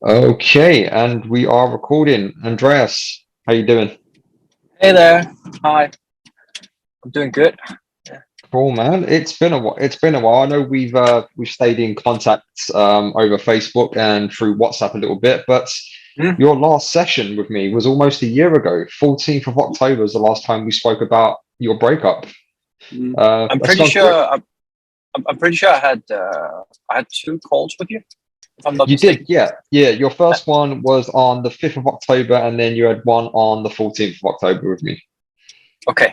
Okay, and we are recording. Andreas, how you doing? Hey there. Hi. I'm doing good. Yeah. Cool, man. It's been a while. It's been a while. I know we've stayed in contact over Facebook and through WhatsApp a little bit, but Hmm? your last session with me was almost a year ago. 14th of October was the last time we spoke about your breakup. Mm. I'm That's pretty gone sure. quick. I'm pretty sure I had two calls with you, if I'm not You did, mistaken. yeah, yeah. Your Uh, first one was on the 5th of October, and then you had one on the 14th of October with me. Okay.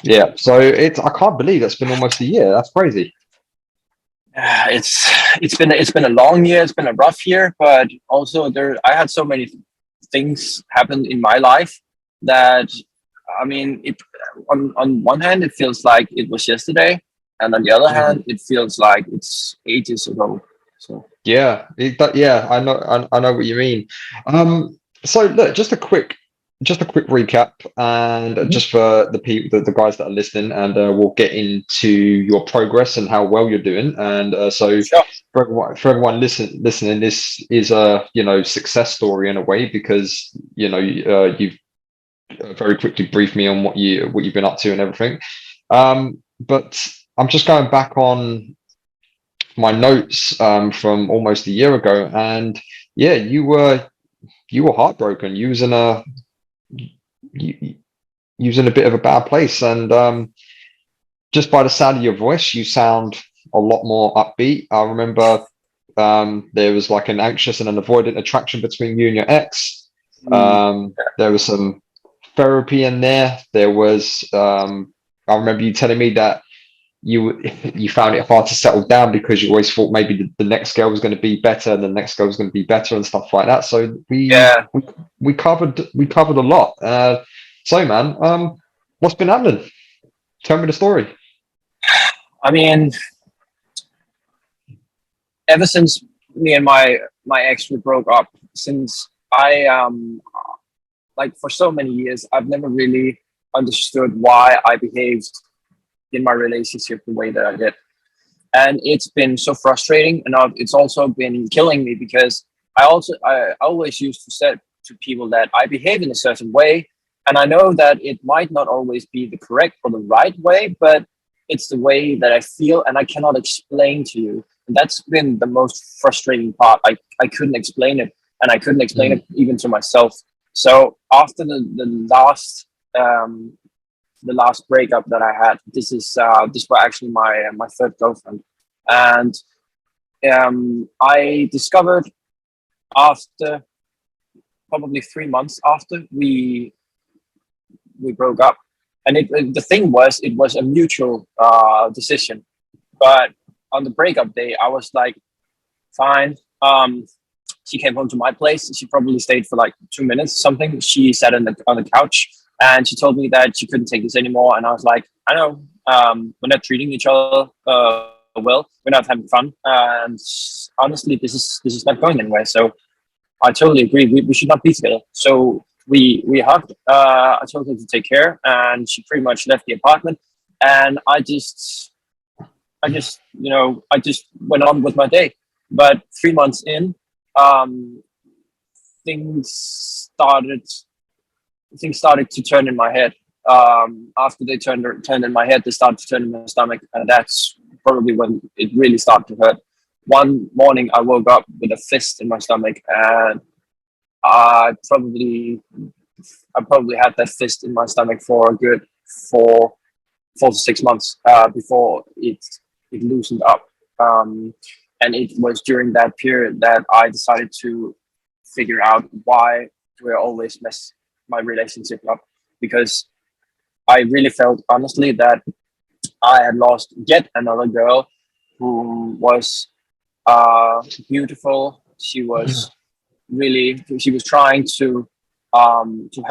Yeah, so I can't believe it's been almost a year. That's crazy. It's been a long year. It's been a rough year, but also I had so many things happen in my life that I mean it. On one hand, it feels like it was yesterday, and on the other hand, it feels like it's ages ago. So Yeah, yeah, I know what you mean. So look, just a quick recap, and Mhm. just for the people, the guys that are listening, and we'll get into your progress and how well you're doing. And so Sure. for everyone listening, this is a success story in a way because you've very quickly briefed me on what you've been up to and everything. But I'm just going back on my notes from almost a year ago, and yeah, you were heartbroken. You, you was in a bit of a bad place, and just by the sound of your voice, you sound a lot more upbeat. I remember there was like an anxious and an avoidant attraction between you and your ex. Mm. There was some therapy in there. There was I remember you telling me that you found it hard to settle down because you always thought maybe the next girl was going to be better and the next girl was going to be better and stuff like that. So Yeah. we covered a lot. So man, what's been happening? Tell me the story. I mean, ever since me and my ex we broke up, since I like for so many years, I've never really understood why I behaved in my relationship the way that I did, and it's been so frustrating, and it's also been killing me because I always used to say to people that I behave in a certain way, and I know that it might not always be the correct or the right way, but it's the way that I feel, and I cannot explain to you. And that's been the most frustrating part. I couldn't explain it, and I couldn't explain Mm, it even to myself. So after um, the last breakup that I had, this was actually my third girlfriend, and I discovered after probably 3 months after we broke up, and the thing was it was a mutual decision. But on the breakup day, I was like, fine. She came home to my place. She probably stayed for like 2 minutes, something. She sat on the couch and she told me that she couldn't take this anymore. And I was like, I know, we're not treating each other well. We're not having fun. And honestly, this is not going anywhere. So I totally agree. We should not be together. So we hugged. I told her to take care, and she pretty much left the apartment. And I just went on with my day. But 3 months in, um, things started things started to turn in my head. After they turned in my head, they started to turn in my stomach, and that's probably when it really started to hurt. One morning, I woke up with a fist in my stomach, and I probably had that fist in my stomach for a good 4 to 6 months before it loosened up. Um, and it was during that period that I decided to figure out why do I always mess my relationship up, because I really felt honestly that I had lost yet another girl who was beautiful. She was trying to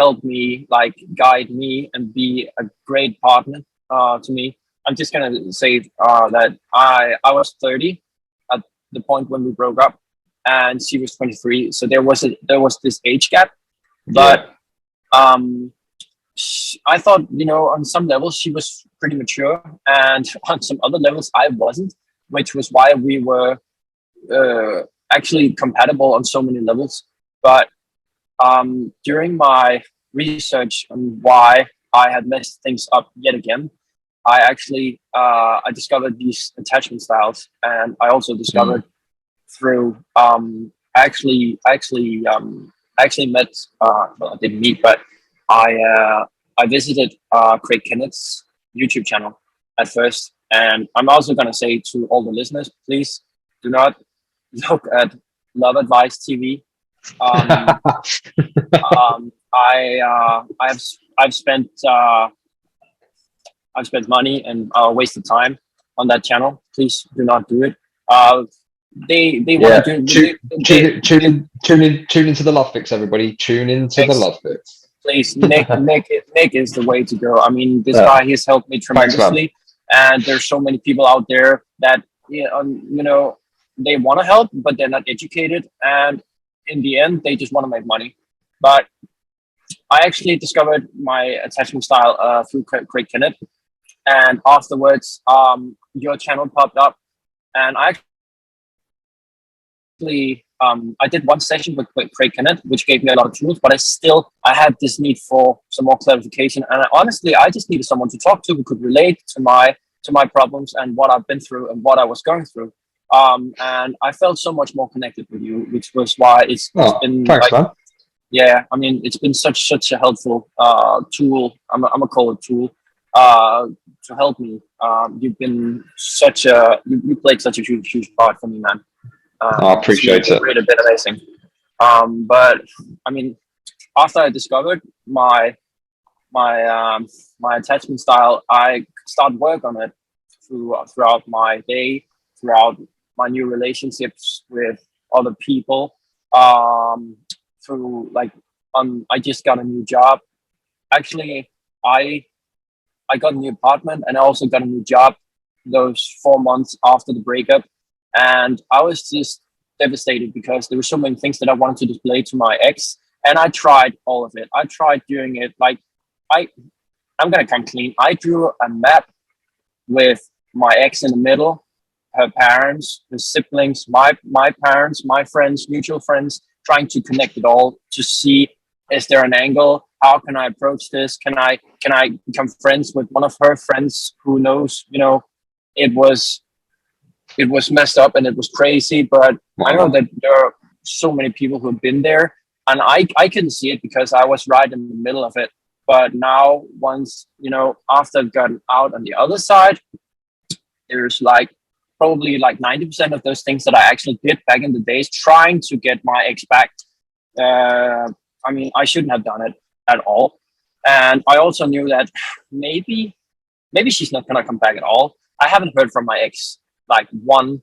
help me, like guide me and be a great partner to me. I'm just gonna say that I was 30 at the point when we broke up, and she was 23. So there was this age gap, yeah. but um, I thought, on some levels she was pretty mature, and on some other levels I wasn't, which was why we were actually compatible on so many levels. But during my research on why I had messed things up yet again, I actually I discovered these attachment styles, and I also discovered through I actually met well, I didn't meet, but I visited Craig Kennett's YouTube channel at first, and I'm also gonna say to all the listeners, please do not look at Love Advice TV. Um, I've spent money and wasted time on that channel. Please do not do it. They Yeah, want to tune, do tune into the Love Fix, everybody. Tune into the they, Love Fix. please, Nick is the way to go. I mean, this Yeah. guy, he's helped me Thanks, man. tremendously, and there's so many people out there that they want to help, but they're not educated, and in the end, they just want to make money. But I actually discovered my attachment style through Craig Kennett, and afterwards, your channel popped up, and I did one session with Craig Kennett, which gave me a lot of tools, but I had this need for some more clarification. And honestly, I just needed someone to talk to who could relate to my problems and what I've been through and what I was going through. And I felt so much more connected with you, which was why it's been thanks, man. yeah, I mean, it's been such a helpful tool. I'm gonna call it tool to help me. You've been you played such a huge part for me, man. I appreciate it. Really been amazing. But I mean, after I discovered my attachment style, I started work on it throughout my day, throughout my new relationships with other people. Through I just got a new job. Actually, I got a new apartment, and I also got a new job those 4 months after the breakup. And I was just devastated because there were so many things that I wanted to display to my ex, and I tried all of it. I tried doing it I'm gonna come clean. I drew a map with my ex in the middle, her parents, her siblings, my parents, my friends, mutual friends, trying to connect it all to see, is there an angle? How can I approach this? Can I become friends with one of her friends who knows, it was messed up and it was crazy, but I know that there are so many people who have been there, and I couldn't see it because I was right in the middle of it. But now, once, after I've gotten out on the other side, there's probably 90% of those things that I actually did back in the days trying to get my ex back. I mean, I shouldn't have done it at all. And I also knew that maybe she's not gonna come back at all. I haven't heard from my ex one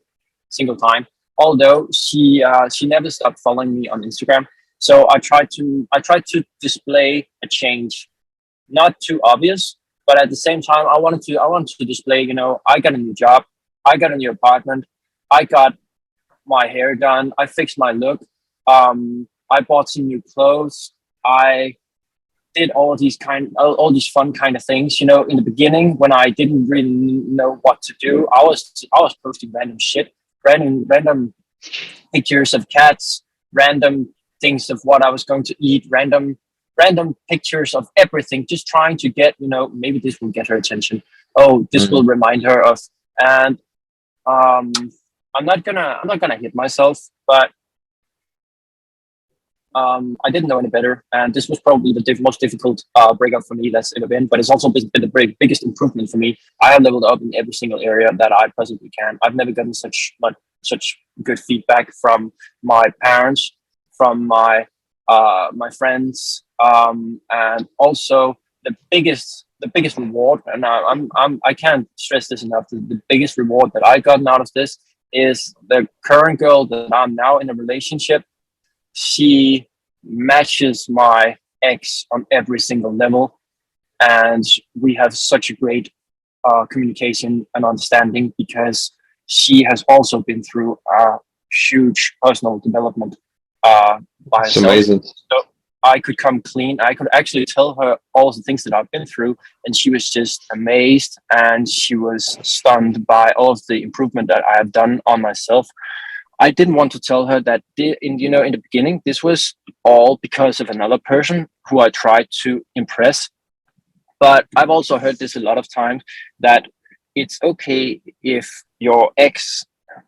single time, although she never stopped following me on Instagram. So I tried to display a change, not too obvious, but at the same time I wanted to display, I got a new job, I got a new apartment, I got my hair done, I fixed my look, I bought some new clothes, I did all these fun kind of things. In the beginning, when I didn't really know what to do, I was posting random shit, random pictures of cats, random things of what I was going to eat, random pictures of everything, just trying to get, maybe this will get her attention. Oh, this will remind her of, and I'm not gonna hit myself, but I didn't know any better, and this was probably the most difficult breakup for me that's ever been. But it's also been the biggest improvement for me. I have leveled up in every single area that I possibly can. I've never gotten such good feedback from my parents, from my friends, and also the biggest reward. And I can't stress this enough. The biggest reward that I gotten out of this is the current girl that I'm now in a relationship. She matches my ex on every single level, and we have such a great communication and understanding because she has also been through a huge personal development by It's herself. amazing. So I could come clean. I could actually tell her all the things that I've been through, and she was just amazed, and she was stunned by all of the improvement that I have done on myself. I didn't want to tell her that in the beginning, this was all because of another person who I tried to impress. But I've also heard this a lot of times, that it's okay if your ex,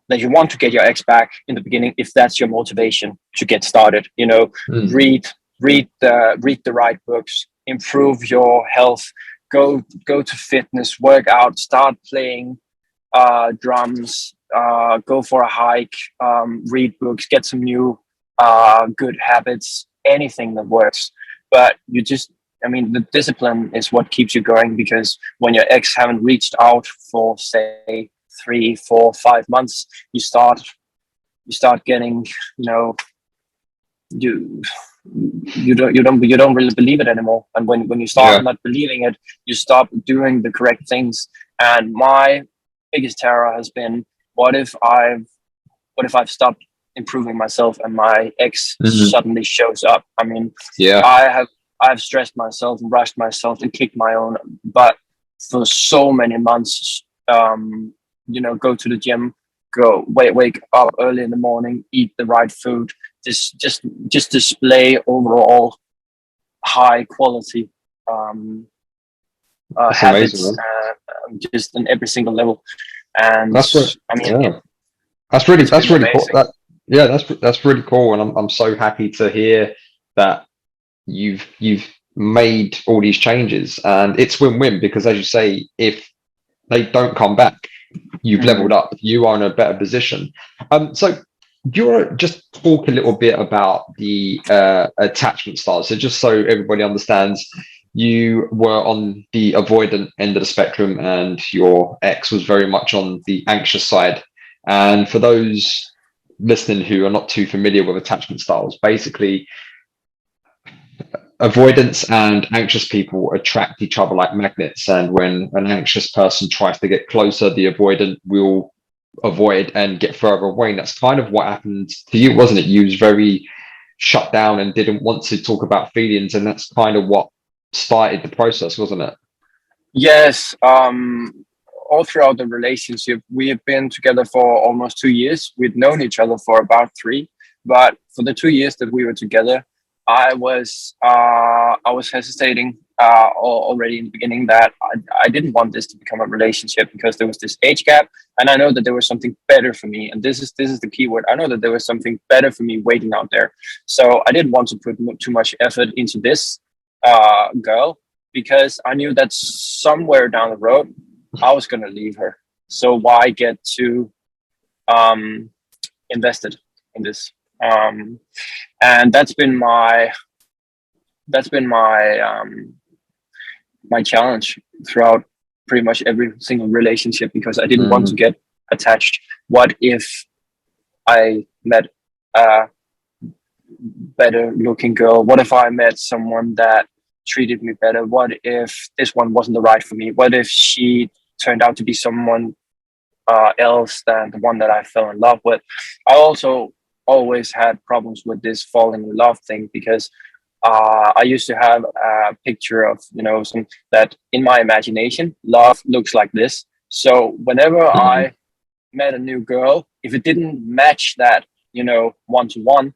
that you want to get your ex back in the beginning, if that's your motivation to get started. Mm. Read the right books, improve your health, go to fitness, work out, start playing drums, go for a hike, read books, get some new good habits, anything that works. But the discipline is what keeps you going, because when your ex haven't reached out for, say, 3, 4, 5 months, you start getting, you you don't really believe it anymore. And when you start Yeah. not believing it, you stop doing the correct things. And my biggest terror has been, what if I've stopped improving myself and my ex Mhm. suddenly shows up? Yeah. I have stressed myself and rushed myself and kicked my own butt for so many months. Go to the gym, wake up early in the morning, eat the right food, just display overall high quality um, That's amazing, habits, man. just in every single level. And That's what. I mean, Yeah. That's really it's been cool. amazing. Yeah, that's really cool, and I'm so happy to hear that you've made all these changes, and it's win-win because, as you say, if they don't come back, you've leveled Mm. up. You are in a better position. So do you want to just talk a little bit about the attachment styles? So just so everybody understands, you were on the avoidant end of the spectrum, and your ex was very much on the anxious side. And for those listening who are not too familiar with attachment styles, basically avoidance and anxious people attract each other like magnets. And when an anxious person tries to get closer, the avoidant will avoid and get further away. And that's kind of what happened to you, wasn't it? You was very shut down and didn't want to talk about feelings. And that's kind of what started the process, wasn't it? Yes. All throughout the relationship, we have been together for almost 2 years. We'd known each other for about three, but for the 2 years that we were together, I was hesitating already in the beginning, that I didn't want this to become a relationship, because there was this age gap, and I know that there was something better for me. And this is the key word. I know that there was something better for me waiting out there. So I didn't want to put too much effort into this girl, because I knew that somewhere down the road I was going to leave her. So why get too um, invested in this? And that's been my challenge throughout pretty much every single relationship, because I didn't want to Mm, get attached. What if I met a better looking girl? What if I met someone that treated me better? What if this one wasn't the right for me? What if she turned out to be someone else than the one that I fell in love with? I also always had problems with this falling in love thing, because I used to have a picture of, some that in my imagination, love looks like this. So whenever mm, I met a new girl, if it didn't match that, 1 to 1,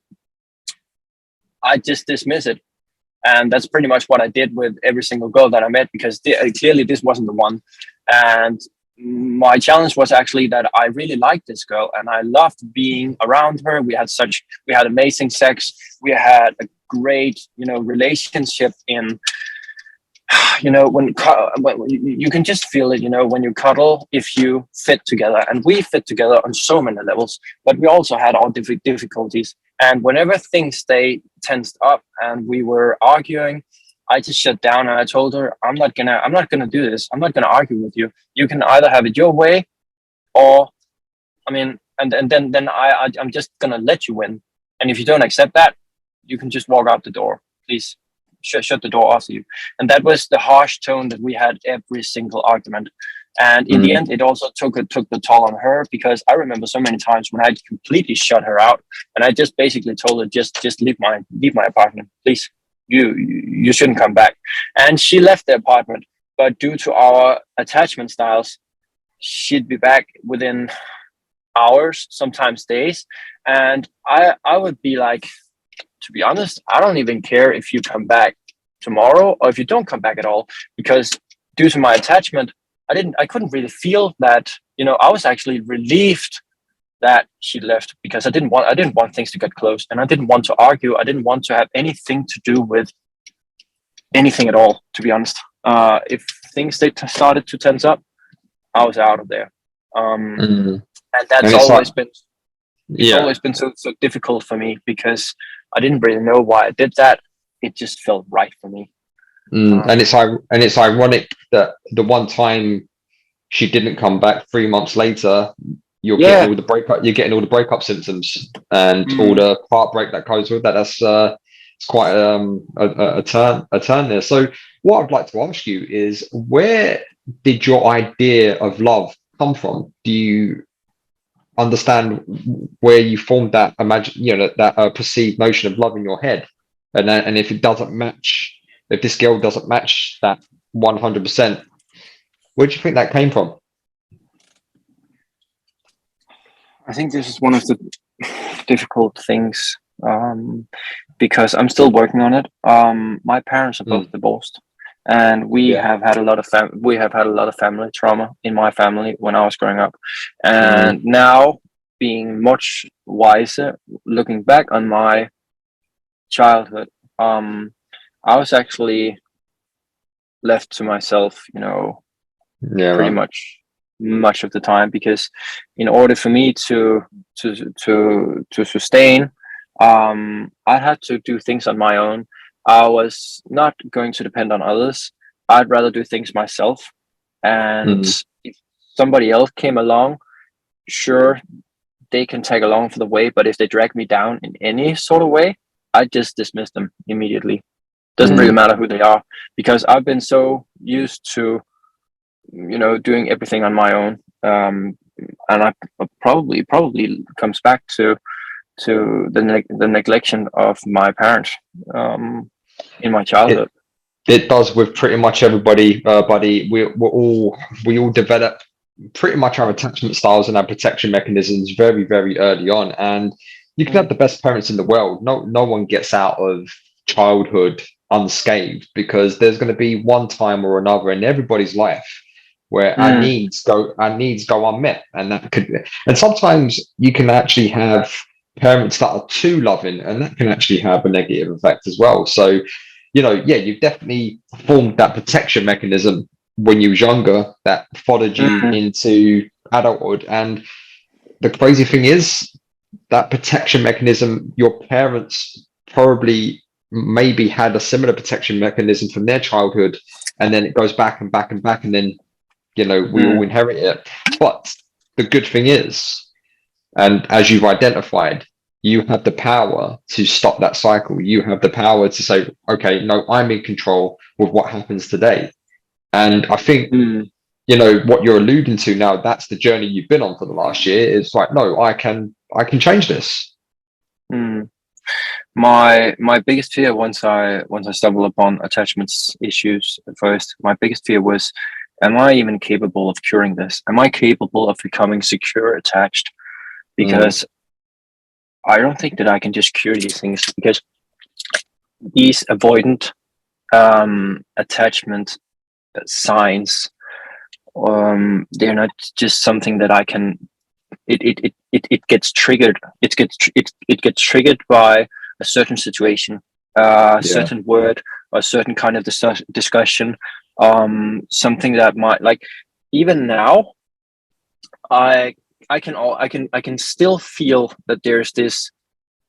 I just dismiss it. And that's pretty much what I did with every single girl that I met, because clearly this wasn't the one. And my challenge was actually that I really liked this girl and I loved being around her. We had amazing sex. We had a great, relationship in, when you can just feel it, when you cuddle, if you fit together. And we fit together on so many levels, but we also had our difficulties. And whenever things stayed tensed up and we were arguing, I just shut down and I told her, I'm not gonna do this. I'm not gonna argue with you. You can either have it your way, or I'm just gonna let you win. And if you don't accept that, you can just walk out the door. Please shut the door after you. And that was the harsh tone that we had every single argument. And in the mm. end, it also took the toll on her, because I remember so many times when I completely shut her out, and I just basically told her, just leave my apartment, please. You shouldn't come back. And she left the apartment, but due to our attachment styles, she'd be back within hours, sometimes days. And I would be like, to be honest, I don't even care if you come back tomorrow or if you don't come back at all, because due to my attachment, I couldn't really feel that, you know, I was actually relieved that she left, because I didn't want things to get close, and I didn't want to argue. I didn't want to have anything to do with anything at all, to be honest. If things started to tense up, I was out of there. Mm. And that's And it's like, always been yeah. so difficult for me, because I didn't really know why I did that. It just felt right for me. And it's ironic that the one time she didn't come back 3 months later, Yeah. you're getting all the breakup symptoms and all Mm. the heartbreak that goes with that. That's it's quite a turn there. So what I'd like to ask you is, where did your idea of love come from? Do you understand where you formed that perceived notion of love in your head, and if it doesn't match, if this girl doesn't match that 100%, where do you think that came from? I think this is one of the difficult things, because I'm still working on it. My parents are both Mm, divorced, and we yeah. have had a lot of family trauma in my family when I was growing up, Mm, and now, being much wiser, looking back on my childhood, I was actually left to myself, you know, yeah, pretty man. much of the time, because in order for me to sustain, I had to do things on my own. I was not going to depend on others. I'd rather do things myself. And Mm, if somebody else came along, sure, they can tag along for the way, but if they drag me down in any sort of way, I just dismiss them immediately. Doesn't really mm. matter who they are, because I've been so used to, you know, doing everything on my own. And I probably comes back to the neglection of my parents, um, in my It childhood. it does with pretty much everybody, buddy. We all develop pretty much our attachment styles and our protection mechanisms very, very early on. And you can have Mm, the best parents in the world. No one gets out of childhood unscathed, because there's going to be one time or another in everybody's life where mm, our needs go unmet. And that could, and sometimes you can actually have parents that are too loving, and that can actually have a negative effect as well. So, yeah, you've definitely formed that protection mechanism when you was younger that followed you mm, into adulthood. And the crazy thing is, that protection mechanism, your parents probably maybe had a similar protection mechanism from their childhood, and then it goes back and back and back, and then we all mm, inherit it. But the good thing is, and as you've identified, you have the power to stop that cycle. You have the power to say, okay, no, I'm in control with what happens today. And I think, mm, what you're alluding to now, that's the journey you've been on for the last year. It's like, no, I can change this. mm. My biggest fear, once I stumbled upon attachments issues at first, my biggest fear was, am I even capable of curing this? Am I capable of becoming secure attached? Mm, Because I don't think that I can just cure these things, because these avoidant, attachment signs, they're not just something that I can. It gets triggered. It gets triggered by a certain situation, a yeah. certain word, or a certain kind of discussion. Something that might, like, even now, I I can still feel that there's this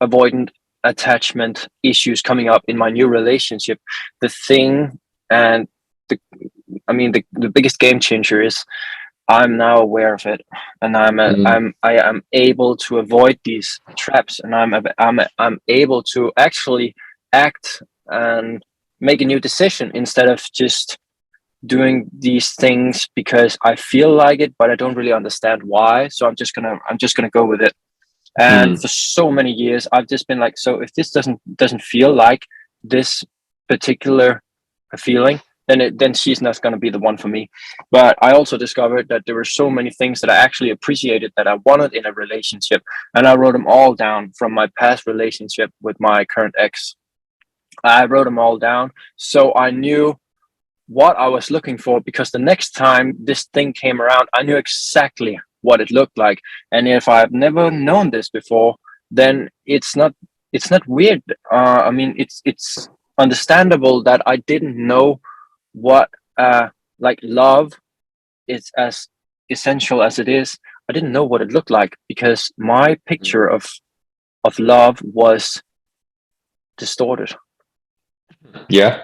avoidant attachment issues coming up in my new relationship. The thing, and the the biggest game changer is, I'm now aware of it, and Mm, I am able to avoid these traps, and I'm able to actually act and make a new decision, instead of just doing these things because I feel like it, but I don't really understand why. So I'm just gonna go with it. And mm, for so many years, I've just been like, so if this doesn't feel like this particular feeling, then she's not going to be the one for me. But I also discovered that there were so many things that I actually appreciated that I wanted in a relationship, and I wrote them all down from my past relationship with my current ex. I wrote them all down so I knew what I was looking for, because the next time this thing came around, I knew exactly what it looked like. And if I've never known this before, then it's not weird. I mean, it's understandable that I didn't know what like love is, as essential as it is. I didn't know what it looked like because my picture of love was distorted. Yeah.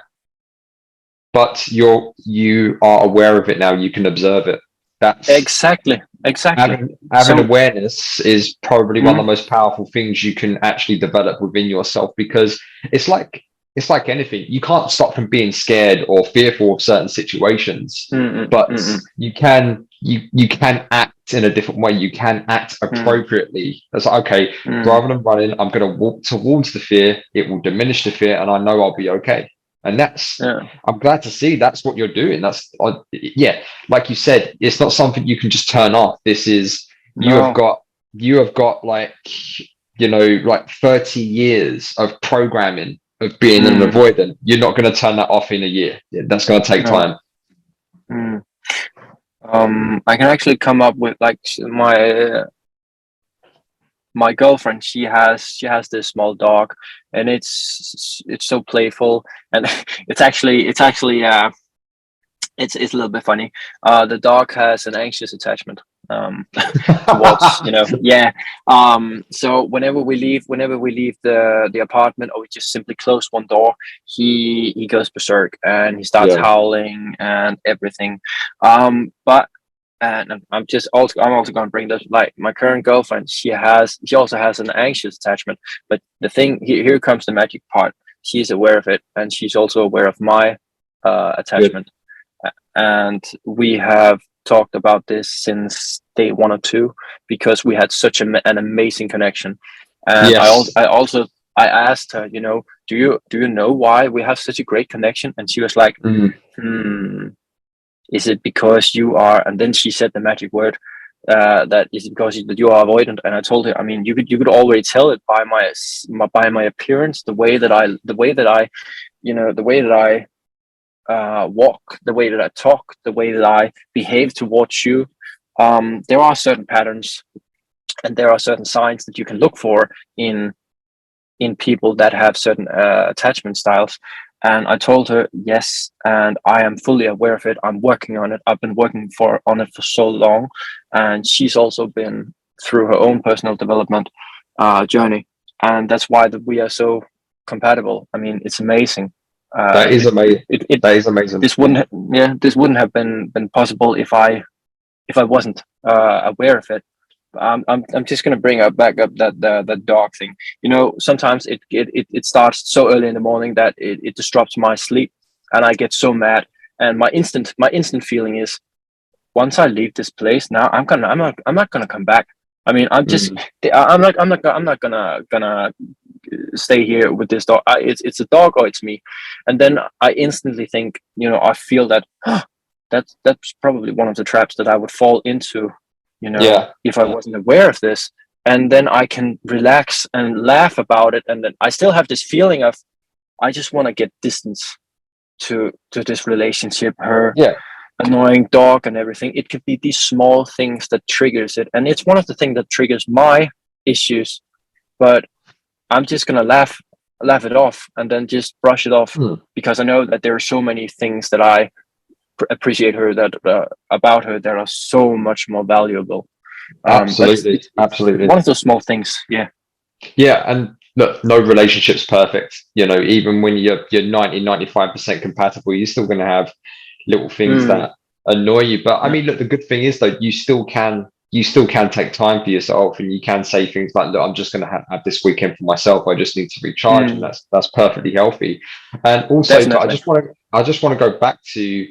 But you are aware of it now. You can observe it. That's Exactly. having So, awareness is probably one of mm, the most powerful things you can actually develop within yourself, because it's like it's like anything. You can't stop from being scared or fearful of certain situations, mm, mm, but mm, you can act in a different way. You can act mm, appropriately. It's like, okay, mm, rather than running, I'm going to walk towards the fear. It will diminish the fear, and I know I'll be okay. And yeah. I'm glad to see that's what you're doing. Yeah, like you said, it's not something you can just turn off. This is you have No. got you have got like, like 30 years of programming of being an Mm, avoidant. You're not going to turn that off in a year. Yeah, that's going to take no. time. Mm. I can actually come up with like my girlfriend. She has this small dog, and it's so playful, and it's actually it's a little bit funny. The dog has an anxious attachment towards, yeah. So whenever we leave the apartment, or we just simply close one door, he goes berserk and he starts Yeah. howling and everything. But and I'm also going to bring this, like my current girlfriend, she also has an anxious attachment. But the thing here comes the magic part. She's aware of it, and she's also aware of my Good. attachment, and we have talked about this since day one or two, because we had such an amazing connection. And Yes. I asked her, do you know why we have such a great connection? And she was like, Mm. hmm, is it because you are? And then she said the magic word. That is because you are avoidant. And I told her, I mean, you could already tell it by my appearance, the way that I walk, the way that I talk, the way that I behave towards you. There are certain patterns, and there are certain signs that you can look for in people that have certain attachment styles. And I told her, yes, and I am fully aware of it. I'm working on it. I've been working on it for so long, and she's also been through her own personal development journey, and that's why we are so compatible. I mean, it's amazing. That is It, amazing. it, it That is amazing. this wouldn't have been possible if I wasn't aware of it. I'm just gonna bring up back up that dog thing. Sometimes it starts so early in the morning that it disrupts my sleep, and I get so mad. And my instant feeling is, once I leave this place, now I'm not gonna come back. I mean, Mm. I'm not gonna stay here with this dog. It's a dog or it's me. And then I instantly think, I feel that that's probably one of the traps that I would fall into, Yeah. if I wasn't aware of this. And then I can relax and laugh about it. And then I still have this feeling of, I just want to get distance to this relationship, her Yeah. annoying dog and everything. It could be these small things that triggers it. And it's one of the things that triggers my issues. But I'm just gonna laugh it off and then just brush it off, Mm. because I know that there are so many things that I appreciate her, that about her, that are so much more valuable. But it's, Absolutely. it's it's Absolutely. one of those small things. Yeah. Yeah, and look, no relationship's perfect. Even when you're 95% compatible, you're still going to have little things Mm, that annoy you. But I yeah. mean, look, the good thing is though, you still can take time for yourself, and you can say things like, look, I'm just going to have this weekend for myself. I just need to recharge, and Mm, that's perfectly healthy. And also, I definitely. just want to I just want to go back to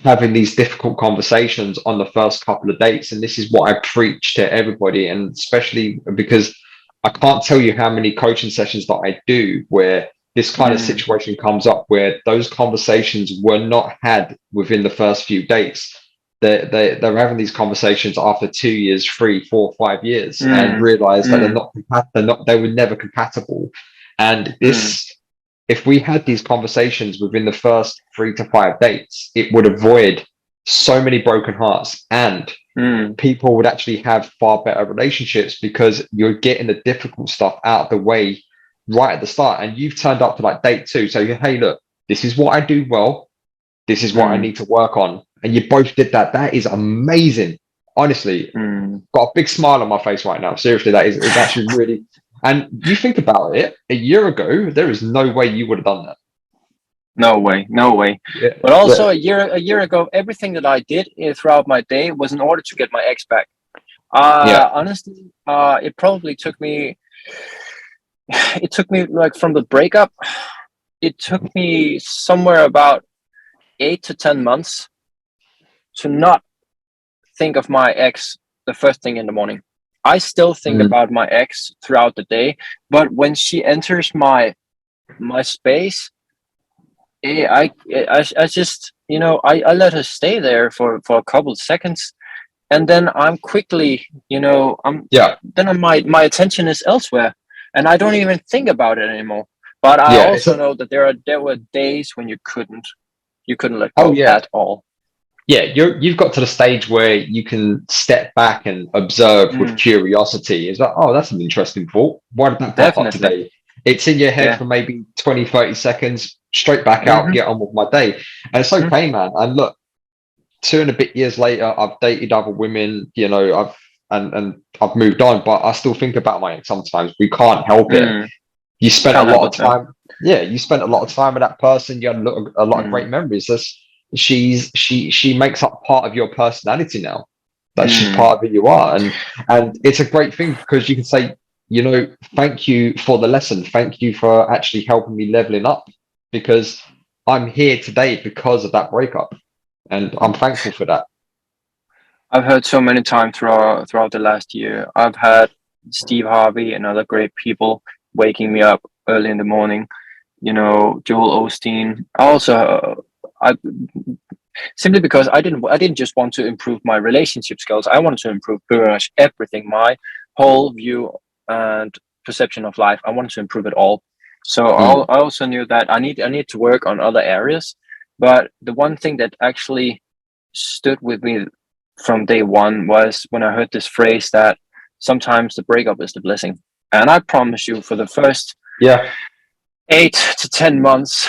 having these difficult conversations on the first couple of dates. And this is what I preach to everybody, and especially because I can't tell you how many coaching sessions that I do where this kind of situation comes up where those conversations were not had within the first few dates. They're having these conversations after 2 years, 3, 4, 5 years, and realize that they were never compatible. And this, if we had these conversations within the first 3 to 5 dates, it would avoid so many broken hearts, and people would actually have far better relationships, because you're getting the difficult stuff out of the way right at the start. And you've turned up to like date 2, so hey, look, this is what I do well, this is what I need to work on, and you both did that. That is amazing. Honestly, got a big smile on my face right now. Seriously, that is actually really. And you think about it, a year ago, there is no way you would have done that. No way. Yeah. But also a year ago, everything that I did throughout my day was in order to get my ex back. Honestly, it probably took me. It took me like from the breakup. It took me somewhere about 8 to 10 months to not think of my ex the first thing in the morning. I still think about my ex throughout the day, but when she enters my space, I just, I let her stay there for a couple of seconds, and then I'm quickly, then my attention is elsewhere, and I don't even think about it anymore. But I also know that there were days when you couldn't let go at all. Yeah, you've got to the stage where you can step back and observe with curiosity. It's like, oh, that's an interesting thought. Why did that pop up today? It's in your head for maybe 20, 30 seconds, straight back out, get on with my day. And it's okay, man. And look, 2 and a bit years later, I've dated other women, I've moved on, but I still think about my ex sometimes. We can't help it. You spent a lot of time. Yeah, you spent a lot of time with that person. You had a lot of great memories. She makes up part of your personality now. That she's part of who you are, and it's a great thing, because you can say, thank you for the lesson. Thank you for actually helping me leveling up, because I'm here today because of that breakup, and I'm thankful for that. I've heard so many times throughout the last year. I've had Steve Harvey and other great people waking me up early in the morning. Joel Osteen. Also, I simply because I didn't just want to improve my relationship skills. I wanted to improve pretty much everything. My whole view and perception of life. I wanted to improve it all. So I also knew that I need to work on other areas. But the one thing that actually stood with me from day one was when I heard this phrase that sometimes the breakup is the blessing. And I promise you, for the first 8 to 10 months,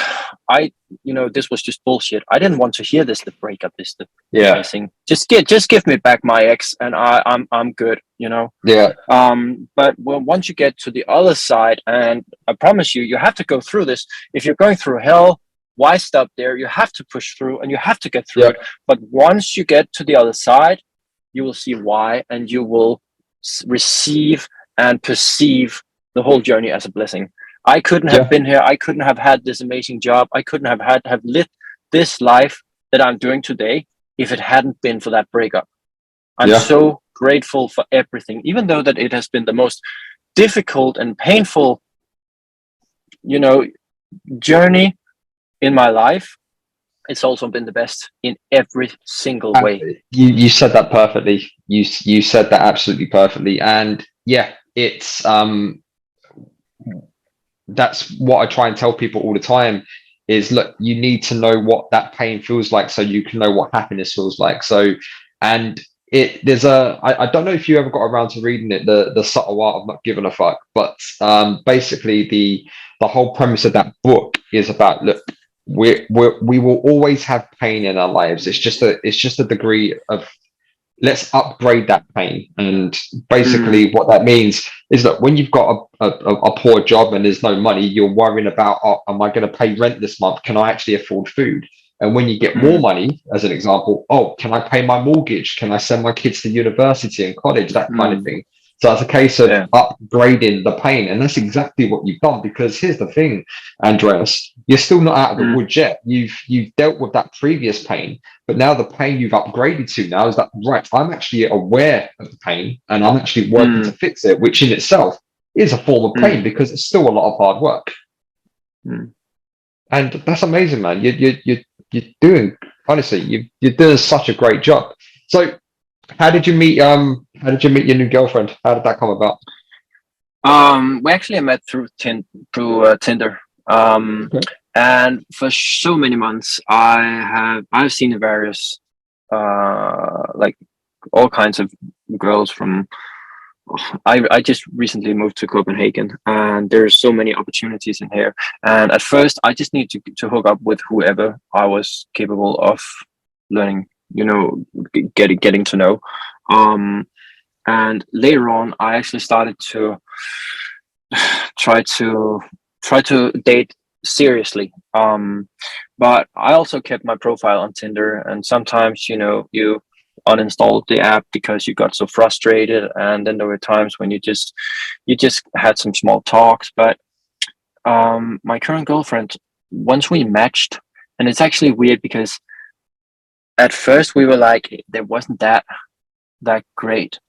this was just bullshit. I didn't want to hear this. The breakup is the blessing. Just give me back my ex, and I'm good. But once you get to the other side, and I promise you have to go through this. If you're going through hell, why stop there? You have to push through, and you have to get through it. But once you get to the other side, you will see why, and you will receive and perceive the whole journey as a blessing. I couldn't have been here. I couldn't have had this amazing job. I couldn't have lived this life that I'm doing today if it hadn't been for that breakup. I'm so grateful for everything, even though that it has been the most difficult and painful, journey in my life. It's also been the best in every single way. You said that perfectly. You said that absolutely perfectly. And it's that's what I try and tell people all the time is, look, you need to know what that pain feels like so you can know what happiness feels like. So, and there's I don't know if you ever got around to reading it, the subtle art of not giving a fuck, but basically the whole premise of that book is about, look, we will always have pain in our lives. It's just a degree of, let's upgrade that pain. And basically what that means is that when you've got a poor job and there's no money, you're worrying about, am I going to pay rent this month? Can I actually afford food? And when you get more money, as an example, can I pay my mortgage? Can I send my kids to university and college? That kind of thing. So it's a case of upgrading the pain. And that's exactly what you've done, because here's the thing, Andreas, you're still not out of the woods yet. You've dealt with that previous pain, but now the pain you've upgraded to now is that, right, I'm actually aware of the pain and I'm actually working to fix it, which in itself is a form of pain because it's still a lot of hard work. Mm. And that's amazing, man. You're doing, honestly, you're doing such a great job. So how did you meet your new girlfriend? How did that come about? We actually met through Tinder. Um, Okay. and for so many months, I've seen various like all kinds of girls from. I just recently moved to Copenhagen, and there's so many opportunities in here. And at first, I just need to hook up with whoever I was capable of learning. You know, getting to know. Um, and later on, I actually started to try to try to date seriously. But I also kept my profile on Tinder, and sometimes you uninstalled the app because you got so frustrated, and then there were times when you just had some small talks. But my current girlfriend, once we matched, and it's actually weird because at first we were like there wasn't that great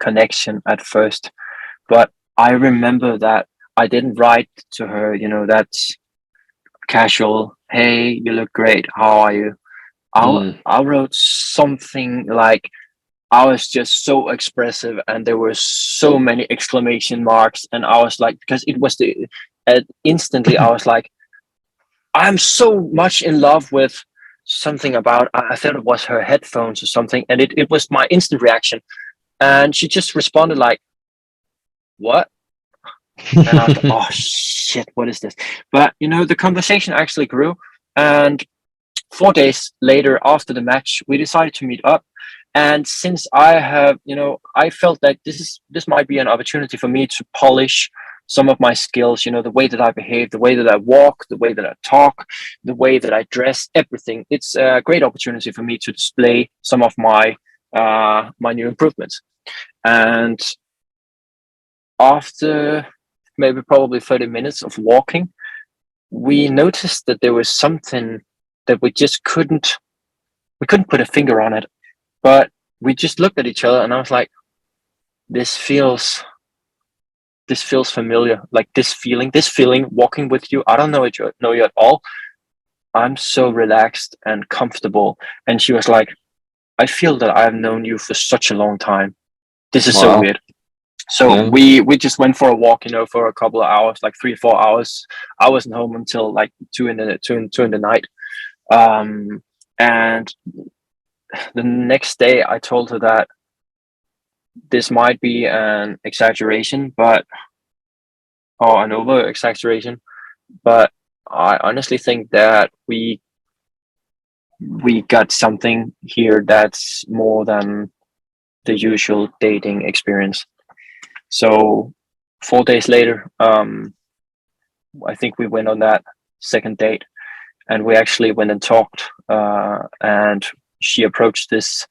connection at first. But I remember that I didn't write to her, that casual, "Hey, you look great. How are you?" Mm. I wrote something like I was just so expressive, and there were so many exclamation marks, and I was like, because it was instantly I was like, I'm so much in love with something about. I thought it was her headphones or something, and it was my instant reaction, and she just responded like, "What?" And I thought, oh shit, what is this? But the conversation actually grew, and 4 days later, after the match, we decided to meet up. And since I have, I felt that this might be an opportunity for me to polish some of my skills. The way that I behave, the way that I walk, the way that I talk, the way that I dress, everything. It's a great opportunity for me to display some of my new improvements. And after maybe probably 30 minutes of walking, we noticed that there was something that we couldn't put a finger on it, but we just looked at each other, and I was like, this feels this feels familiar. Like this feeling walking with you. I don't know you at all. I'm so relaxed and comfortable. And she was like, I feel that I've known you for such a long time. This is so Wow. weird. So Yeah. we just went for a walk, for a couple of hours, like 3 or 4 hours. I wasn't home until like two in the night. Um, and the next day, I told her that this might be an exaggeration, or an over exaggeration, but I honestly think that we got something here that's more than the usual dating experience. So 4 days later, I think we went on that second date, and we actually went and talked. And she approached this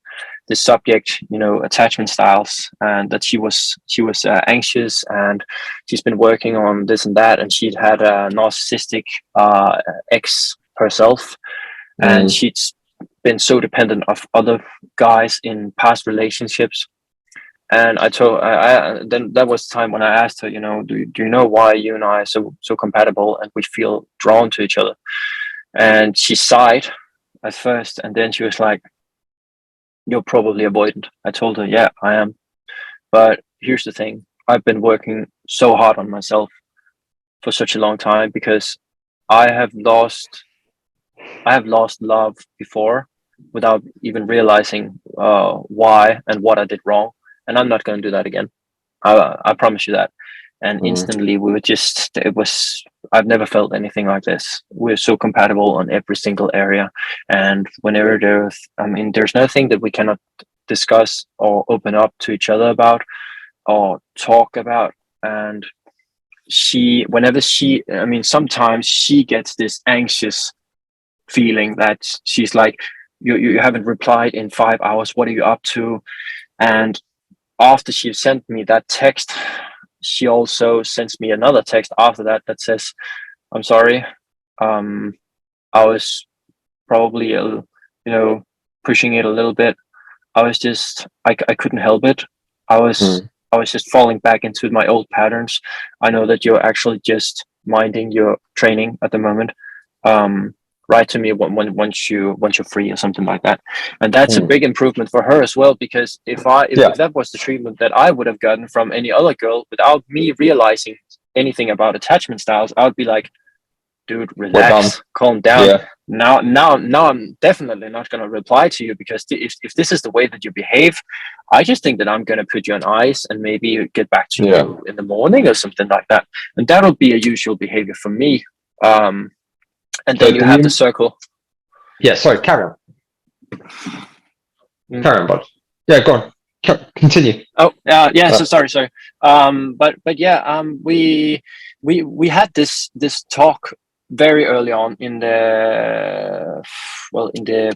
subject, attachment styles, and that she was anxious, and she's been working on this and that, and she'd had a narcissistic ex herself, and Mm. she'd been so dependent of other guys in past relationships. And I told then that was the time when I asked her, do you know why you and I are so compatible and we feel drawn to each other? And she sighed at first, and then she was like, "You're probably avoidant." I told her, "Yeah, I am. But here's the thing: I've been working so hard on myself for such a long time because I have lost I have lost love before without even realizing why and what I did wrong, and I'm not going to do that again. I promise you that." And Mm. instantly, I've never felt anything like this. We're so compatible on every single area, and whenever there's nothing that we cannot discuss or open up to each other about or talk about. And sometimes she gets this anxious feeling that she's like, you haven't replied in 5 hours. What are you up to? And after she sent me that text, she also sends me another text after that says, "I'm sorry. Um, I was probably pushing it a little bit. I couldn't help it. I was Mm. I was just falling back into my old patterns. I know that you're actually just minding your training at the moment, write to me once you're free or something like that. And that's a big improvement for her as well, because Yeah, if that was the treatment that I would have gotten from any other girl without me realizing anything about attachment styles, I would be like, dude, we're done. relax, calm down. Yeah, Now I'm definitely not going to reply to you, because if this is the way that you behave, I just think that I'm going to put you on ice and maybe get back to yeah. you in the morning or something like that. And that'll be a usual behavior for me. And So then you do have the you? circle. Yeah, sorry, carry on. Mm. Carry on, bud. Yeah, go on. Continue. Oh, yeah. Uh, So sorry. But yeah. We had this talk very early on in the well in the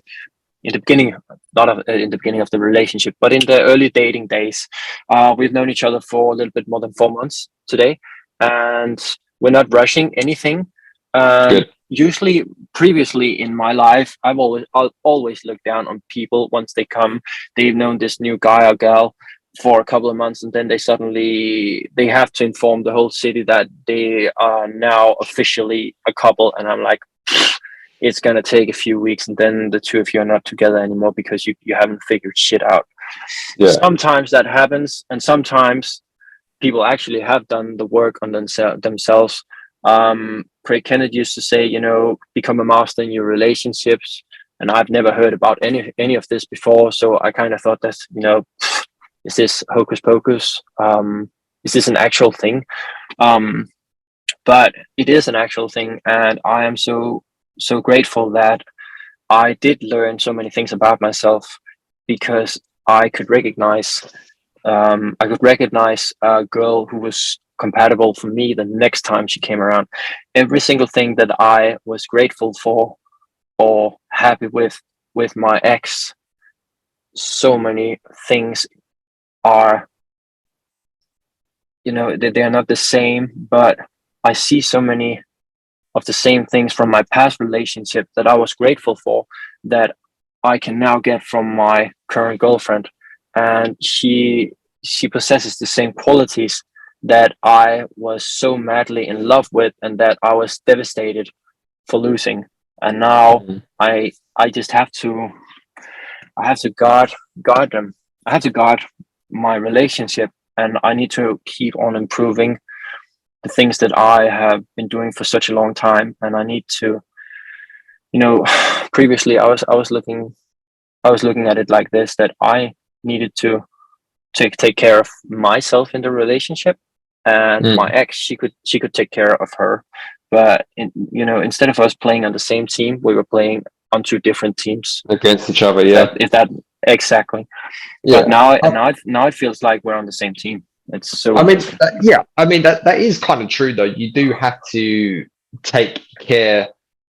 beginning, not of, in the beginning of the relationship, but in the early dating days. We've known each other for a little bit more than 4 months today, and we're not rushing anything. Good. Usually, previously in my life, I'll always look down on people once they've known this new guy or girl for a couple of months, and then they have to inform the whole city that they are now officially a couple, and I'm like, it's going to take a few weeks, and then the two of you are not together anymore because you haven't figured shit out. Yeah. Sometimes that happens, and sometimes people actually have done the work on themselves. Craig Kennedy used to say, become a master in your relationships, and I've never heard about any of this before, so I kind of thought that, is this hocus pocus? Is this an actual thing? But it is an actual thing, and I am so grateful that I did learn so many things about myself, because I could recognize a girl who was compatible for me the next time she came around. Every single thing that I was grateful for or happy with my ex, so many things are, they are not the same, but I see so many of the same things from my past relationship that I was grateful for, that I can now get from my current girlfriend. And she possesses the same qualities that I was so madly in love with, and that I was devastated for losing. And now Mhm. I just have to I have to guard them. I have to guard my relationship, and I need to keep on improving the things that I have been doing for such a long time. And I need to, previously I was looking at it like this, that I needed to take care of myself in the relationship, and my Mm. ex, she could take care of her. But instead of us playing on the same team, we were playing on two different teams. Against each other, If that yeah. if that exactly. But Yeah. now it feels like we're on the same team. It's so I mean, amazing. yeah. I mean that is kind of true though. You do have to take care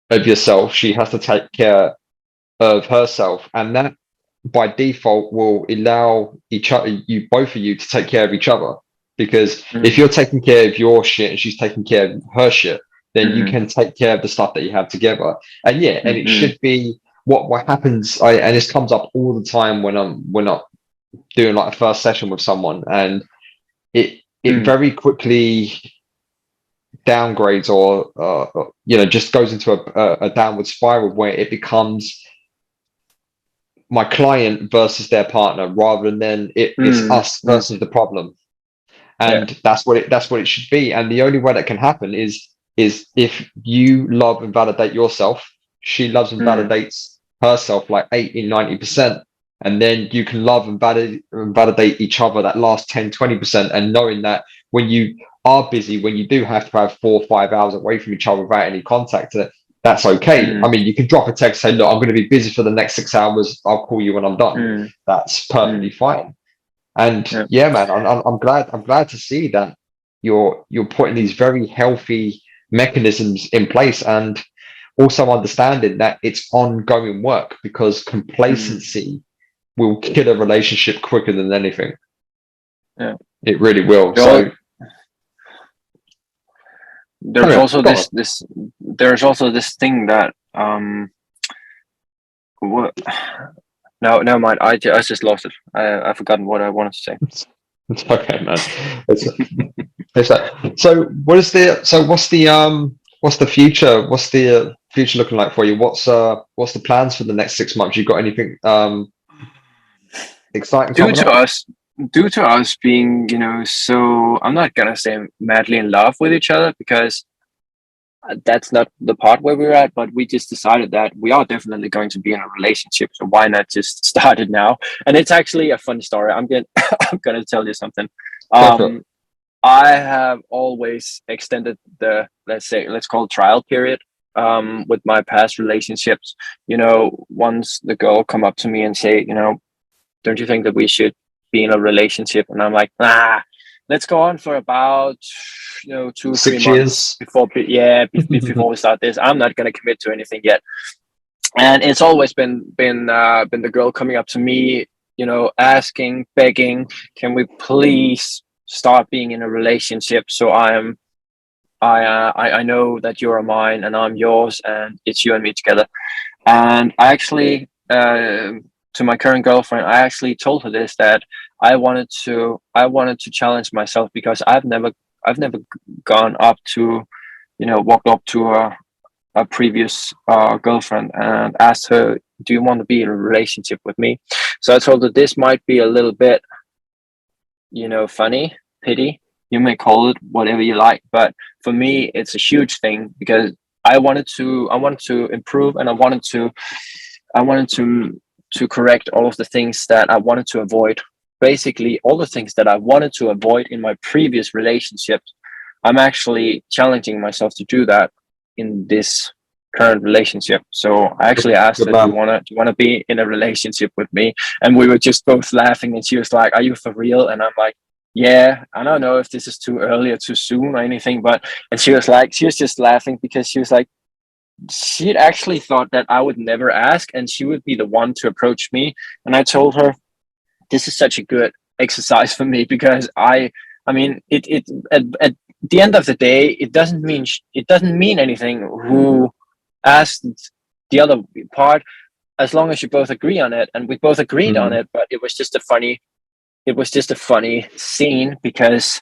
of yourself. She has to take care of herself, and that by default will allow each other, you both of you, to take care of each other. Because if Mm, you're taking care of your shit and she's taking care of her shit, then you mm, can take care of the stuff that you have together. And yeah, and mm, it mm, should be what happens. And this comes up all the time when we're not doing like a first session with someone, and it mm, very quickly downgrades, or just goes into a downward spiral where it becomes my client versus their partner, rather than it's mm, us mm. versus the problem. Yeah. And that's what it should be. And the only way that can happen is if you love and validate yourself, she loves and Mm, validates herself like 80-90%, and then you can love and validate each other that last 10-20%. And knowing that when you are busy, when you do have to have 4 or 5 hours away from each other without any contact, that's okay. I mm, mean, you can drop a text, say, look, I'm going to be busy for the next 6 hours, I'll call you when I'm done. mm, That's perfectly mm. fine. And Yeah. yeah, man, I'm glad to see that you're putting these very healthy mechanisms in place, and also understanding that it's ongoing work, because Mm, complacency will kill a relationship quicker than anything. yeah. It really will. There al- So there's carry on, also go on. this thing that what no, never mind. I just lost it. I've forgotten what I wanted to say. It's okay, man. It's, Is that so? What's the future? What's the future looking like for you? What's the plans for the next 6 months? You got anything exciting Due coming to up? us, due to us being, so I'm not gonna say madly in love with each other because that's not the part where we're at, but we just decided that we are definitely going to be in a relationship. So why not just start it now? And it's actually a fun story. I'm gonna tell you something. Go for it. Um, I have always extended the, let's call it trial period with my past relationships. Once the girl come up to me and say, don't you think that we should be in a relationship? And I'm like, let's go on for about 2 3 6 months years. before before we start this. I'm not going to commit to anything yet. And it's always been the girl coming up to me, asking, begging, can we please start being in a relationship? So I know that you're mine and I'm yours, and it's you and me together. And I actually, to my current girlfriend, I actually told her this, that I wanted to challenge myself, because I've never gone up to, walked up to a previous girlfriend and asked her, "Do you want to be in a relationship with me?" So I told her this might be a little bit, funny, pity. You may call it whatever you like, but for me, it's a huge thing, because I wanted to improve, and I wanted to correct all of the things that I wanted to avoid. Basically, all the things that I wanted to avoid in my previous relationships, I'm actually challenging myself to do that in this current relationship. So I actually asked Good her, "Do you man. wanna be in a relationship with me?" And we were just both laughing, and she was like, "Are you for real?" And I'm like, "Yeah, I don't know if this is too early or too soon or anything, but," and she was just laughing, because she was like, she'd actually thought that I would never ask, and she would be the one to approach me. And I told her, this is such a good exercise for me, because I mean, at the end of the day, it doesn't mean anything who asked the other part, as long as you both agree on it. And we both agreed on Mm. it, but it was just a funny scene, because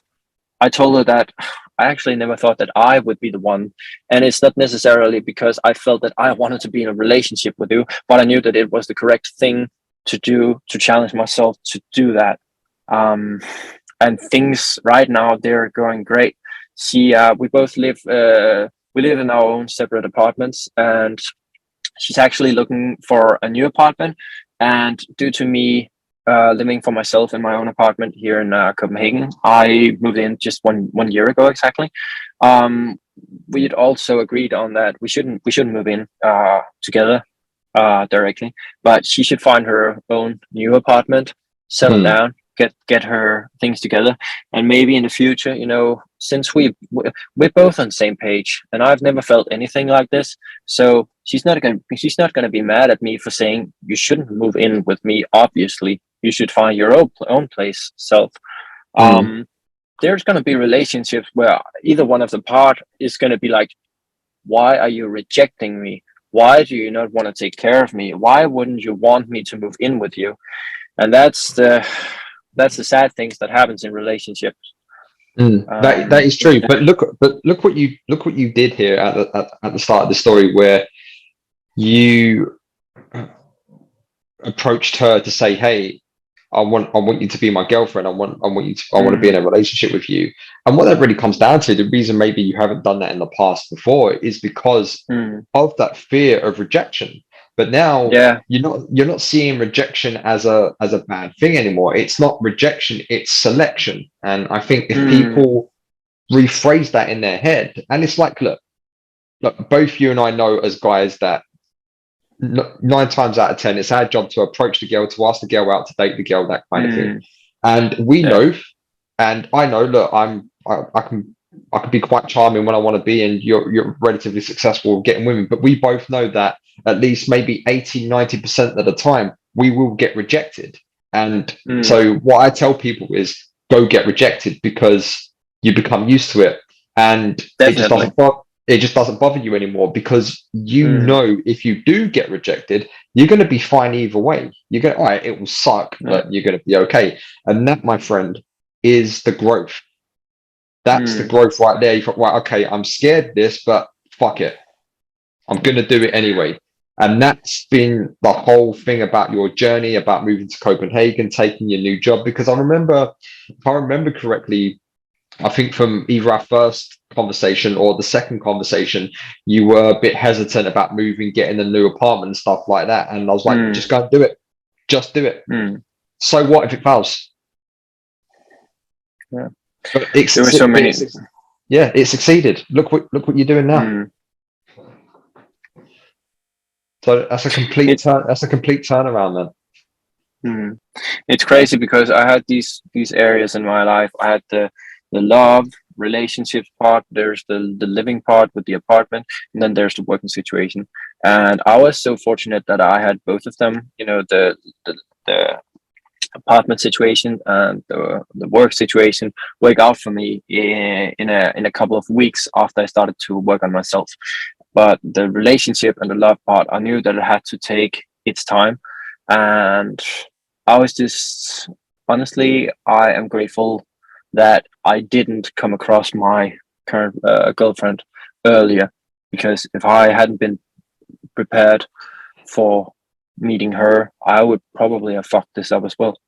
I told her that I actually never thought that I would be the one. And it's not necessarily because I felt that I wanted to be in a relationship with you, but I knew that it was the correct thing to do, to challenge myself to do that. Um, and things right now, they're going great. We both live in our own separate apartments, and she's actually looking for a new apartment. And due to me living for myself in my own apartment here in Copenhagen, I moved in just one year ago exactly. Um, we'd also agreed on that we shouldn't move in together directly, but she should find her own new apartment, settle Mm. down, get her things together, and maybe in the future, since we're both on the same page, and I've never felt anything like this, so she's not gonna be mad at me for saying you shouldn't move in with me. Obviously, you should find your own place, self. Mm. Um, there's gonna be relationships where either one of the part is gonna be like, why are you rejecting me? Why do you not want to take care of me? Why wouldn't you want me to move in with you? And that's the sad things that happens in relationships. Mm. That is Yeah. true. But look what you did here at the start of the story, where you approached her to say, "Hey, I want you to be my girlfriend. I want to be in Mm, a relationship with you." And what that really comes down to, the reason maybe you haven't done that in the past before, is because mm, of that fear of rejection. But now yeah. you're not seeing rejection as a bad thing anymore. It's not rejection, it's selection. And I think if Mm, people rephrase that in their head, and it's like, look, both you and I know as guys that 9 times out of 10, it's our job to approach the girl, to ask the girl out, to date the girl, that kind of thing. mm, And we yeah. know, and I know, look, I can be quite charming when I want to be, and you're relatively successful with getting women. But we both know that at least maybe 80, 90% of the time we will get rejected. And Mm, so what I tell people is go get rejected, because you become used to it, and definitely. it just doesn't bother you anymore, because you Mm, know if you do get rejected, you're going to be fine either way. You're going, all right, it will suck, yeah. but you're going to be okay. And that, my friend, is the growth. That's the growth right there. You thought, right, okay, I'm scared of this, but fuck it, I'm gonna do it anyway. And that's been the whole thing about your journey, about moving to Copenhagen, taking your new job. Because I remember, if I remember correctly, I think from either our first conversation or the second conversation, you were a bit hesitant about moving, getting a new apartment and stuff like that. And I was like, just go and do it. Just do it. So what if it fails? Yeah. But There were so many. Yeah, it succeeded. Look what you're doing now. So that's a complete turnaround then. It's crazy because I had these areas in my life. I had the love relationships part, there's the living part with the apartment, and then there's the working situation. And I was so fortunate that I had both of them, you know, the apartment situation and the work situation work out for me in a couple of weeks after I started to work on myself. But the relationship and the love part, I knew that it had to take its time. And I was just, honestly, I am grateful that I didn't come across my current girlfriend earlier, because if I hadn't been prepared for meeting her, I would probably have fucked this up as well.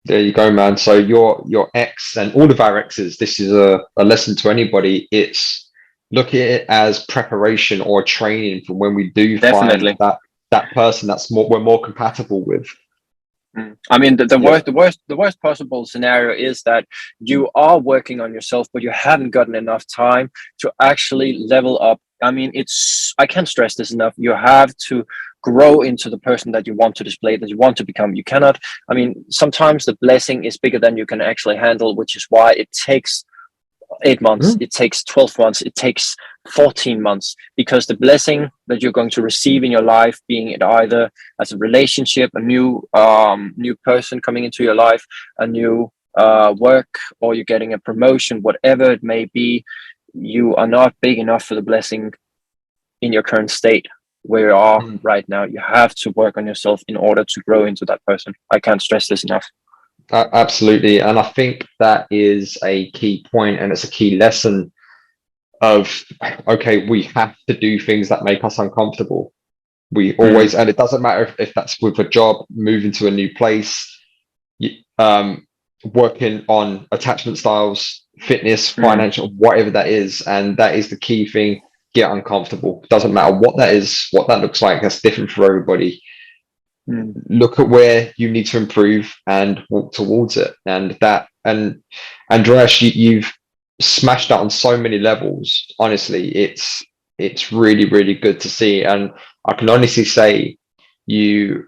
There you go, man. So your ex and all of our exes, this is a lesson to anybody. It's look at it as preparation or training for when we do Definitely find that person that's we're more compatible with. I mean, the worst possible scenario is that you are working on yourself, but you haven't gotten enough time to actually level up. I mean, I can't stress this enough. You have to grow into the person that you want to display, that you want to become. You cannot, I mean, sometimes the blessing is bigger than you can actually handle, which is why it takes 8 months, it takes 12 months, it takes 14 months, because the blessing that you're going to receive in your life, being it either as a relationship, a new person coming into your life, a new work, or you're getting a promotion, whatever it may be, you are not big enough for the blessing in your current state where you are right now. You have to work on yourself in order to grow into that person. I can't stress this enough. Absolutely. And I think that is a key point, and it's a key lesson of, okay, we have to do things that make us uncomfortable. We always, and it doesn't matter if that's with a job, moving to a new place, working on attachment styles, fitness, financial, whatever that is. And that is the key thing. Get uncomfortable. Doesn't matter what that is, what that looks like. That's different for everybody. Look at where you need to improve and walk towards it. And Andreas, you've smashed that on so many levels. Honestly, it's really, really good to see. And I can honestly say you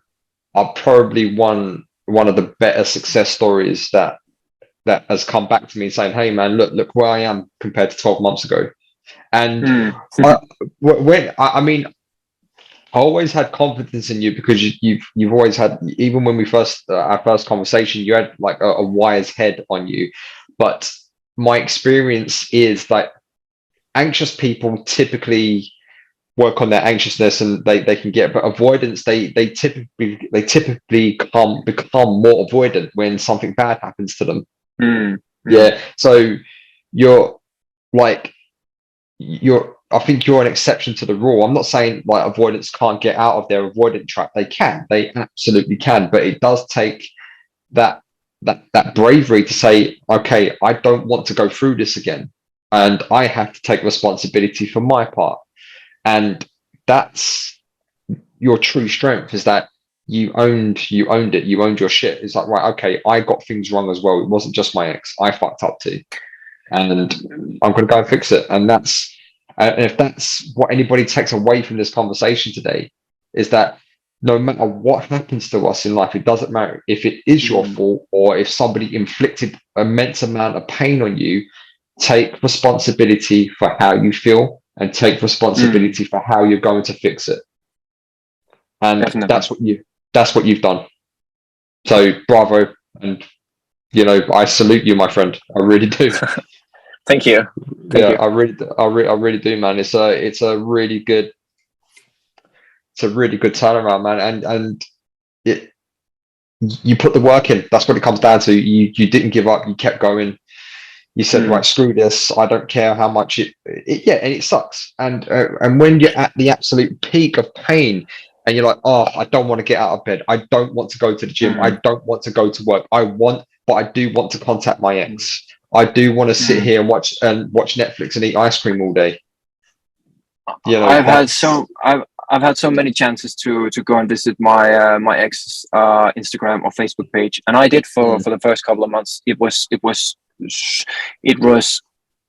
are probably one of the better success stories that has come back to me saying, hey man, look where I am compared to 12 months ago. And I mean, I always had confidence in you because you've always had, even when we our first conversation, you had like a wise head on you. But my experience is that anxious people typically work on their anxiousness and they can get, but avoidance, they typically become more avoidant when something bad happens to them. Yeah. So I think you're an exception to the rule. I'm not saying like avoidance can't get out of their avoidant trap. They absolutely can, but it does take that bravery to say, okay, I don't want to go through this again, and I have to take responsibility for my part. And that's your true strength, is that you owned it, you owned your shit. It's like, right, okay, I got things wrong as well. It wasn't just my ex, I fucked up too, and I'm going to go and fix it. And if that's what anybody takes away from this conversation today, is that no matter what happens to us in life, it doesn't matter if it is your fault or if somebody inflicted immense amount of pain on you. Take responsibility for how you feel and take responsibility for how you're going to fix it. And definitely. That's what you've done. So bravo. And I salute you, my friend. I really do. Thank you. Thank you. I really do, man. It's a really good turnaround, man. And you put the work in. That's what it comes down to. You didn't give up. You kept going. You said, right, screw this. I don't care how much yeah, and it sucks. And when you're at the absolute peak of pain, and you're like, oh, I don't want to get out of bed. I don't want to go to the gym. I don't want to go to work. But I do want to contact my ex. I do want to sit here and watch Netflix and eat ice cream all day. You know, I've had so many chances to go and visit my ex's Instagram or Facebook page, and I did for the first couple of months. It was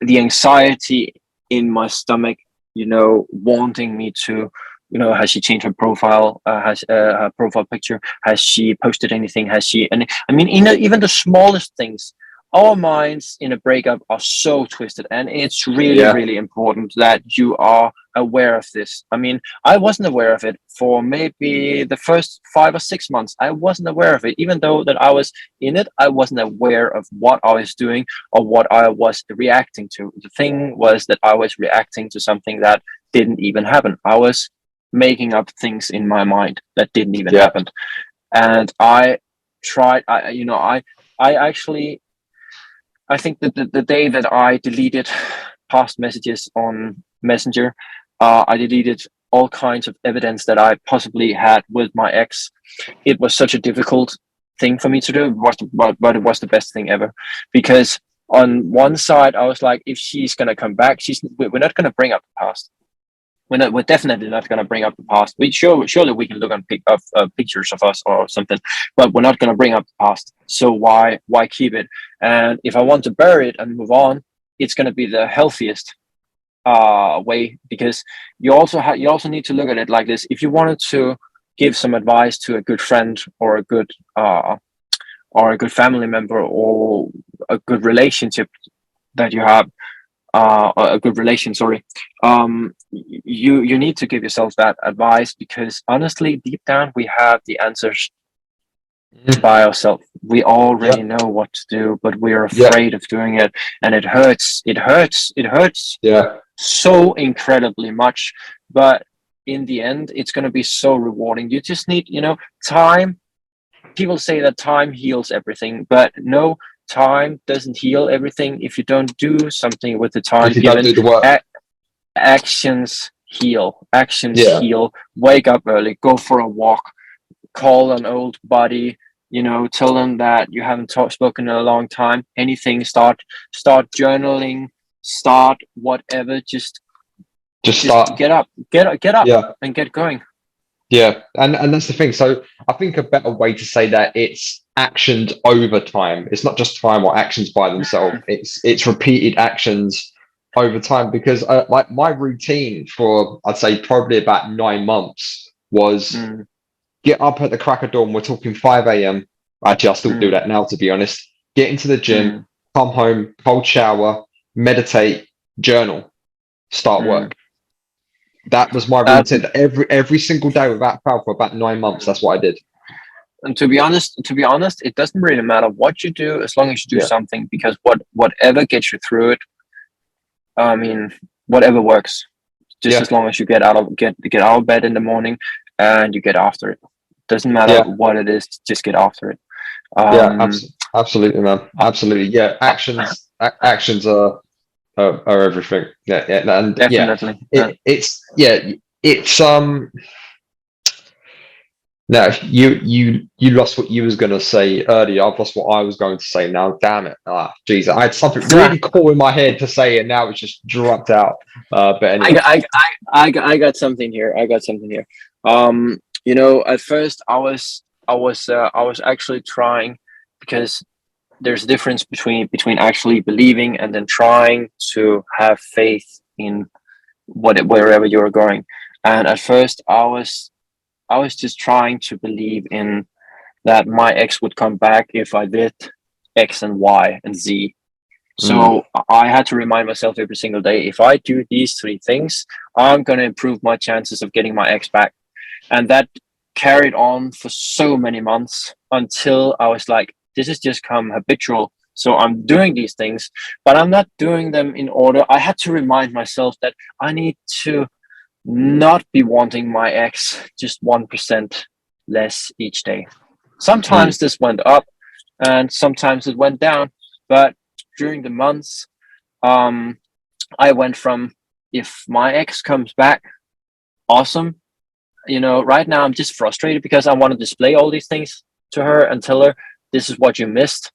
the anxiety in my stomach, you know, wanting me to, you know, has she changed her profile? Has her profile picture? Has she posted anything? Has she? And I mean, even the smallest things. Our minds in a breakup are so twisted, and it's really, really important that you are aware of this. I mean, I wasn't aware of it for maybe the first 5 or 6 months. I wasn't aware of it, even though that I was in it. I wasn't aware of what I was doing or what I was reacting to. The thing was that I was reacting to something that didn't even happen. I was making up things in my mind that didn't even happen, and I tried. I think that the day that I deleted past messages on Messenger, I deleted all kinds of evidence that I possibly had with my ex. It was such a difficult thing for me to do, but it was the best thing ever. Because on one side, I was like, if she's going to come back, we're not going to bring up the past. We're definitely not going to bring up the past. Surely we can look on pictures of us or something, but we're not going to bring up the past. So why keep it? And if I want to bury it and move on, it's going to be the healthiest way, because you also need to look at it like this. If you wanted to give some advice to a good friend or a good family member or a good relationship that you have, a good relation, sorry, you need to give yourself that advice, because honestly, deep down, we have the answers by ourselves. We already know what to do, but we're afraid of doing it, and it hurts. It hurts so incredibly much, but in the end, it's going to be so rewarding. You just need, time. People say that time heals everything, but no, time doesn't heal everything if you don't do something with the time if you given. don't do the work. Actions heal. Heal. Wake up early, go for a walk, call an old buddy, tell them that you haven't spoken in a long time. Anything, start journaling, start whatever, just start. Get up and get going. Yeah, and that's the thing. So I think a better way to say that, it's actions over time. It's not just time or actions by themselves. It's repeated actions over time, because like my routine for, I'd say, probably about 9 months was get up at the crack of dawn. We're talking 5 a.m. Actually, I still do that now, to be honest. Get into the gym, come home, cold shower, meditate, journal, start work. That was my routine every single day without fail for about 9 months. That's what I did. And to be honest, it doesn't really matter what you do as long as you do something, because whatever gets you through it, I mean, whatever works, just as long as you get out of bed in the morning and you get after it. Doesn't matter what it is, just get after it. Absolutely, man. Absolutely. Yeah. Actions are everything. And definitely. It's no, you lost what you was gonna say earlier. I've lost what I was going to say now. Damn it! Geez, I had something really cool in my head to say, and now it's just dropped out. But anyway, I got something here. At first I was actually trying, because there's a difference between actually believing and then trying to have faith in wherever you're going. And at first I was just trying to believe in that my ex would come back if I did X and Y and Z. So I had to remind myself every single day, if I do these 3 things, I'm going to improve my chances of getting my ex back. And that carried on for so many months until I was like, this has just come habitual. So I'm doing these things, but I'm not doing them in order. I had to remind myself that I need to not be wanting my ex just 1% less each day. Sometimes this went up and sometimes it went down, but during the months, I went from, if my ex comes back, awesome. Right now I'm just frustrated because I want to display all these things to her and tell her this is what you missed.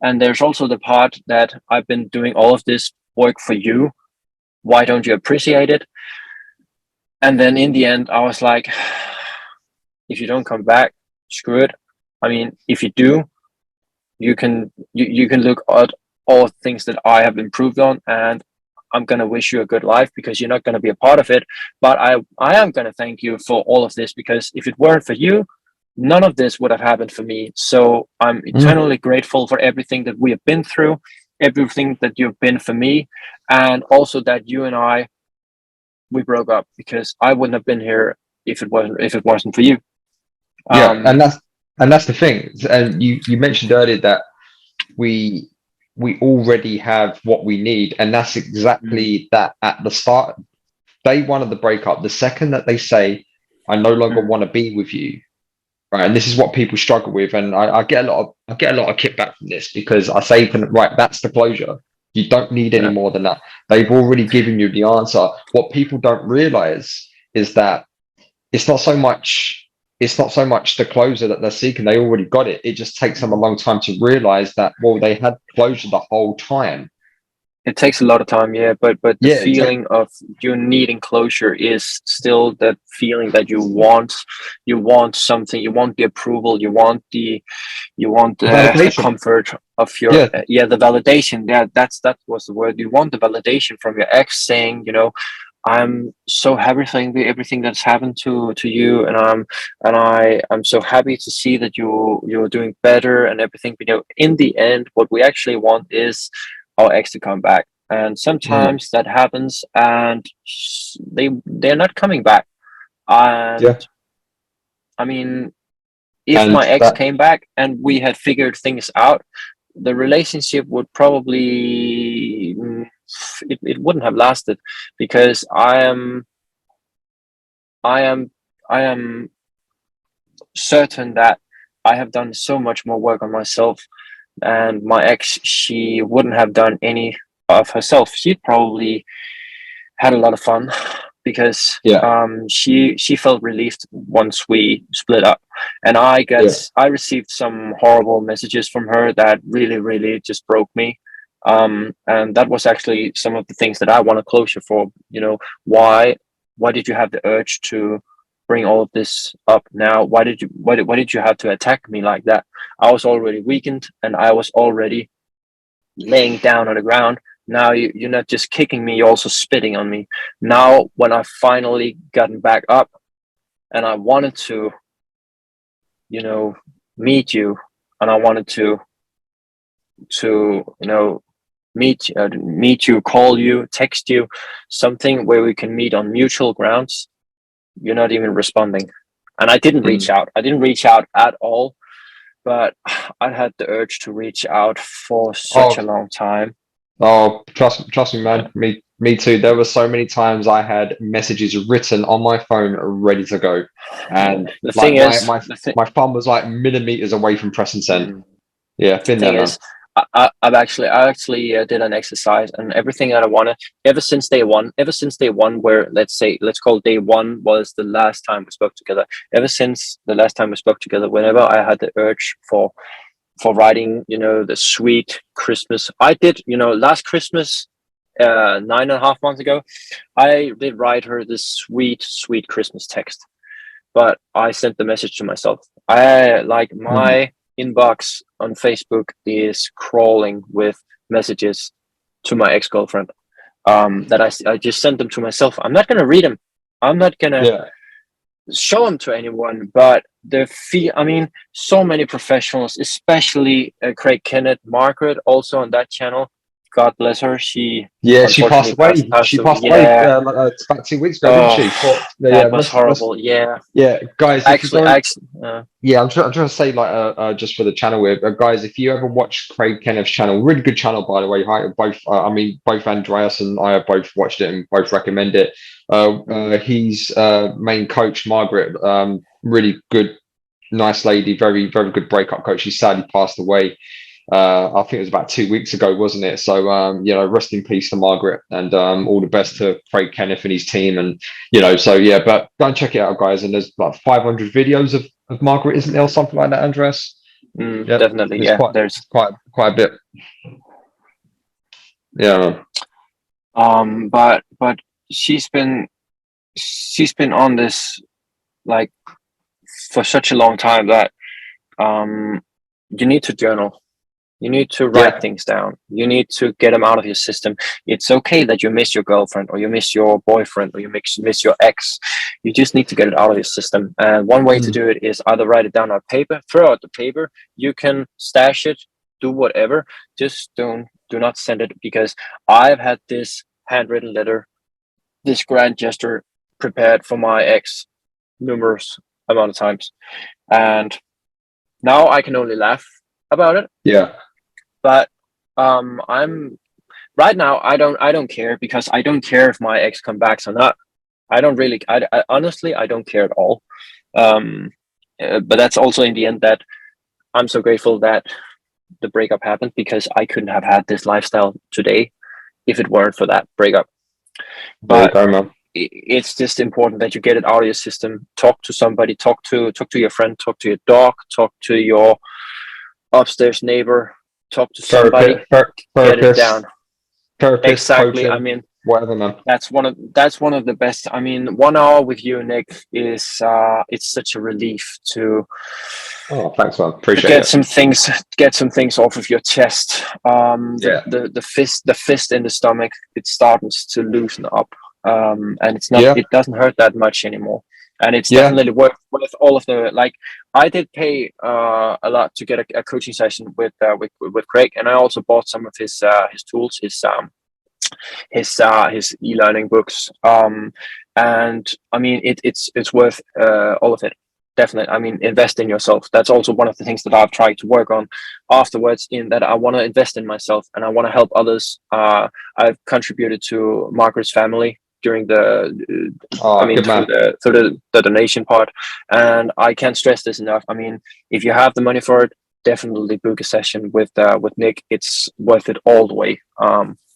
And there's also the part that I've been doing all of this work for you. Why don't you appreciate it? And then in the end, I was like, if you don't come back, screw it. I mean, if you do, you can look at all things that I have improved on, and I'm gonna wish you a good life because you're not gonna be a part of it. But I am gonna thank you for all of this, because if it weren't for you, none of this would have happened for me. So I'm Mm. eternally grateful for everything that we have been through, everything that you've been for me, and also that you and I, we broke up, because I wouldn't have been here if it wasn't for you. Yeah, Um, and that's the thing. And you mentioned earlier that we we already have what we need, and that's mm, exactly that. At the start, day one of the breakup, the second that they say, "I no longer mm, want to be with you," right? And this is what people struggle with, and I get a lot of kickback from this because I say to them, right, that's the closure. You don't need any yeah, more than that. They've already given you the answer. What people don't realize is that it's not so much it's not so much the closure that they're seeking. They already got it. It just takes them a long time to realize that, well, they had closure the whole time. it takes a lot of time, yeah, but the Yeah, it takes. feeling of you needing closure is still that feeling that you want something, you want the approval, you want the Validation. comfort of your, Yeah. yeah, the validation. Yeah, that was the word. You want the validation from your ex saying, I'm so happy for everything that's happened to you, and I'm so happy to see that you're doing better and everything. But in the end, what we actually want is our ex to come back, and Mm, sometimes that happens, and they're not coming back. yeah. And I mean, if And my ex that. came back and we had figured things out, the relationship would probably, it wouldn't have lasted, because I am I am certain that I have done so much more work on myself, and my ex, she wouldn't have done any of herself. She'd probably had a lot of fun, because Yeah. she felt relieved once we split up, and Yeah. I received some horrible messages from her that really really just broke me. And that was actually some of the things that I wanted closure for. Why did you have the urge to bring all of this up now? Why did you have to attack me like that? I was already weakened, and I was already laying down on the ground. Now you're not just kicking me, you're also spitting on me. Now, when I finally gotten back up and I wanted to, you know, meet you, and I wanted to meet you, call you, text you, something where we can meet on mutual grounds, you're not even responding. And I didn't reach Mm. out. I didn't reach out at all, but I had the urge to reach out for such a Oh, long time. oh, trust me, Yeah. man. Me too. There were so many times I had messages written on my phone ready to go, Yeah. and The like thing is, my thumb was like millimeters away from pressing send. mm, Yeah, the been there, thing man. is, I actually did an exercise, and everything that I wanted ever since day one, where let's call day one was the last time we spoke together. Ever since the last time we spoke together, whenever I had the urge for writing, the sweet Christmas, I did, last Christmas, 9.5 months ago, I did write her this sweet, sweet Christmas text, but I sent the message to myself. I like Mm. my inbox on Facebook is crawling with messages to my ex girlfriend. That I just sent them to myself. I'm not gonna read them. I'm not gonna Yeah. show them to anyone. But I mean, so many professionals, especially Craig Kenneth, Margaret, also on that channel. God bless her. She Yeah, she passed unfortunately passed away. passed She away. passed away Yeah. about 2 weeks ago, didn't Oh, she? For, yeah, that was horrible. Yeah. yeah, guys, if you Actually, don't, actually, yeah, I'm trying to say like just for the channel here, guys, if you ever watch Craig Kenneth's channel, really good channel by the way. Hi, both, I mean, both Andreas and I have both watched it and both recommend it. He's main coach Margaret, really good, nice lady, very very good breakup coach. She sadly passed away. I think it was about 2 weeks ago, wasn't it? So rest in peace to Margaret, and all the best to Craig Kenneth and his team. And so yeah, but go and check it out, guys. And there's like 500 videos of Margaret, isn't there, or something like that, Andreas? Yeah, Definitely, there's yeah. There's quite a bit. Yeah. but she's been on this like for such a long time that you need to journal. You need to write things down. You need to get them out of your system. It's okay that you miss your girlfriend, or you miss your boyfriend, or you miss your ex. You just need to get it out of your system. And one way to do it is either write it down on paper, throw out the paper. You can stash it, do whatever. Just do not send it, because I've had this handwritten letter, this grand gesture prepared for my ex numerous amount of times, and now I can only laugh about it. Yeah. But I'm right now. I don't care, because I don't care if my ex comes back or not. I don't really. I honestly, I don't care at all. But that's also in the end that I'm so grateful that the breakup happened, because I couldn't have had this lifestyle today if it weren't for that breakup. But it's just important that you get it out of your system. Talk to somebody. Talk to your friend. Talk to your dog. Talk to your upstairs neighbor. Talk to somebody. Get it down. Therapist, exactly. coaching, I mean, whatever, man. That's one of the best. I mean, 1 hour with you, Nick, is it's such a relief to. Oh, thanks, man. Appreciate get it. Get some things off of your chest. The fist in the stomach, it starts to loosen up, and it's not. It doesn't hurt that much anymore, and it's definitely worth all of the. Like, I did pay a lot to get a coaching session with Craig, and I also bought some of his tools, his e-learning books, and I mean it's worth all of it. Definitely. I mean, invest in yourself. That's also one of the things that I've tried to work on afterwards, in that I want to invest in myself and I want to help others. I've contributed to Margaret's family during the through the donation part, and I can't stress this enough. I mean, if you have the money for it, definitely book a session with Nick. It's worth it all the way.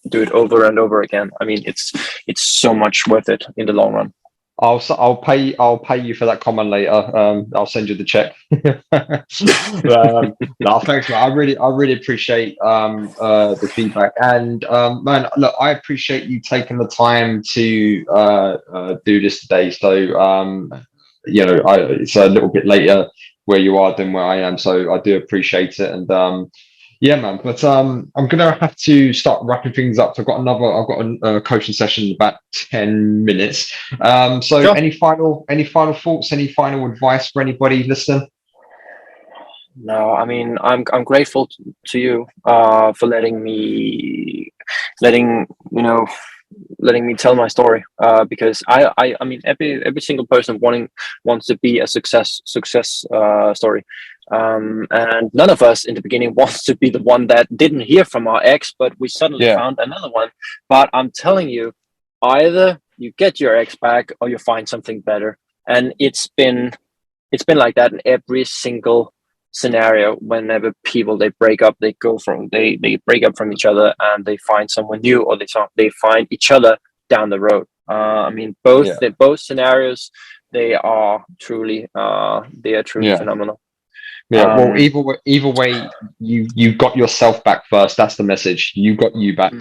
Do it over and over again. I mean, it's so much worth it in the long run. I'll pay you for that comment later. I'll send you the check. No, thanks, man. I really appreciate the feedback, and man, look, I appreciate you taking the time to do this today. So it's a little bit later where you are than where I am, so I do appreciate it. And yeah, man. But I'm gonna have to start wrapping things up. I've got a coaching session in about 10 minutes. So sure. Any final thoughts? Any final advice for anybody listening? No, I mean, I'm grateful to you for letting me tell my story, because I mean, every single person wants to be a success story, and none of us in the beginning wants to be the one that didn't hear from our ex, but we suddenly found another one. But I'm telling you, either you get your ex back or you find something better, and it's been like that in every single scenario. Whenever people they break up, they break up from each other and they find someone new, or they find each other down the road. I mean, both scenarios, they are truly phenomenal. Yeah, well, either way, you got yourself back first. That's the message. You got you back,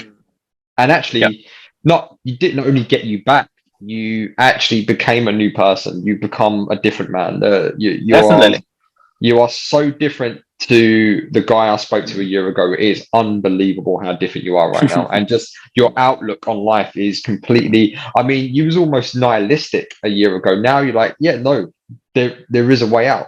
and actually, you didn't only get you back. You actually became a new person. You become a different man. You are so different to the guy I spoke to a year ago. It is unbelievable how different you are right now. And just your outlook on life is completely, I mean, you was almost nihilistic a year ago. Now you're like, yeah, no, there is a way out.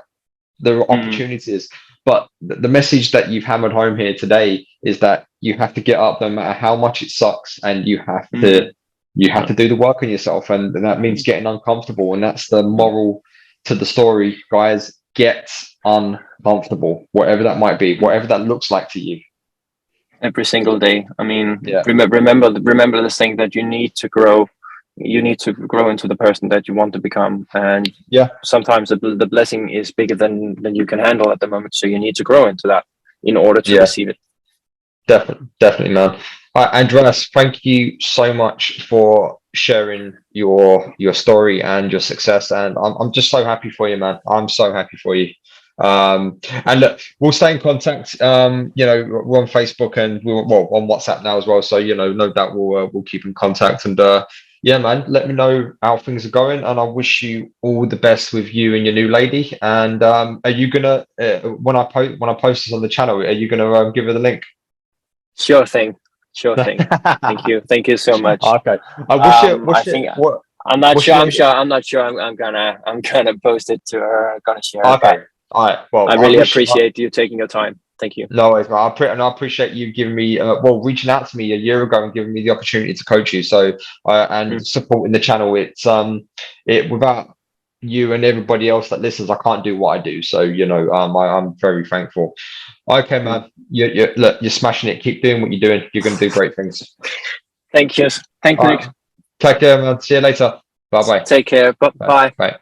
There are opportunities. But the message that you've hammered home here today is that you have to get up no matter how much it sucks, and you have to do the work on yourself. And that means getting uncomfortable. And that's the moral to the story, guys. Get uncomfortable, whatever that might be, whatever that looks like to you. Every single day. I mean, remember this thing that you need to grow. You need to grow into the person that you want to become, and sometimes the blessing is bigger than you can handle at the moment. So you need to grow into that. in order to Yeah. receive it. Definitely, man. Andreas, thank you so much for sharing your story and your success, and I'm just so happy for you, man. I'm so happy for you. And look, we'll stay in contact. We're on Facebook and we're on WhatsApp now as well. So no doubt we'll keep in contact. And yeah, man, let me know how things are going, and I wish you all the best with you and your new lady. And are you gonna when I post this on the channel, are you gonna give her the link? Sure thing. Sure thing. Thank you so much. Okay. I think What I'm not what's sure. your I'm name? sure. I'm not sure. I'm gonna post it to her. I'm gonna share it. Okay. All right. Well, I I really wish. appreciate you taking your time. Thank you. No worries, man. I appreciate you giving me, reaching out to me a year ago and giving me the opportunity to coach you. So, Mm. and supporting the channel. It without you and everybody else that listens, I can't do what I do. So, I'm very thankful. Okay, Mm. man. Look, you're smashing it. Keep doing what you're doing. You're going to do great things. Thank you. Thank All you. right. Take care, man. See you later. Bye-bye. Take care. Bye. Bye. Bye.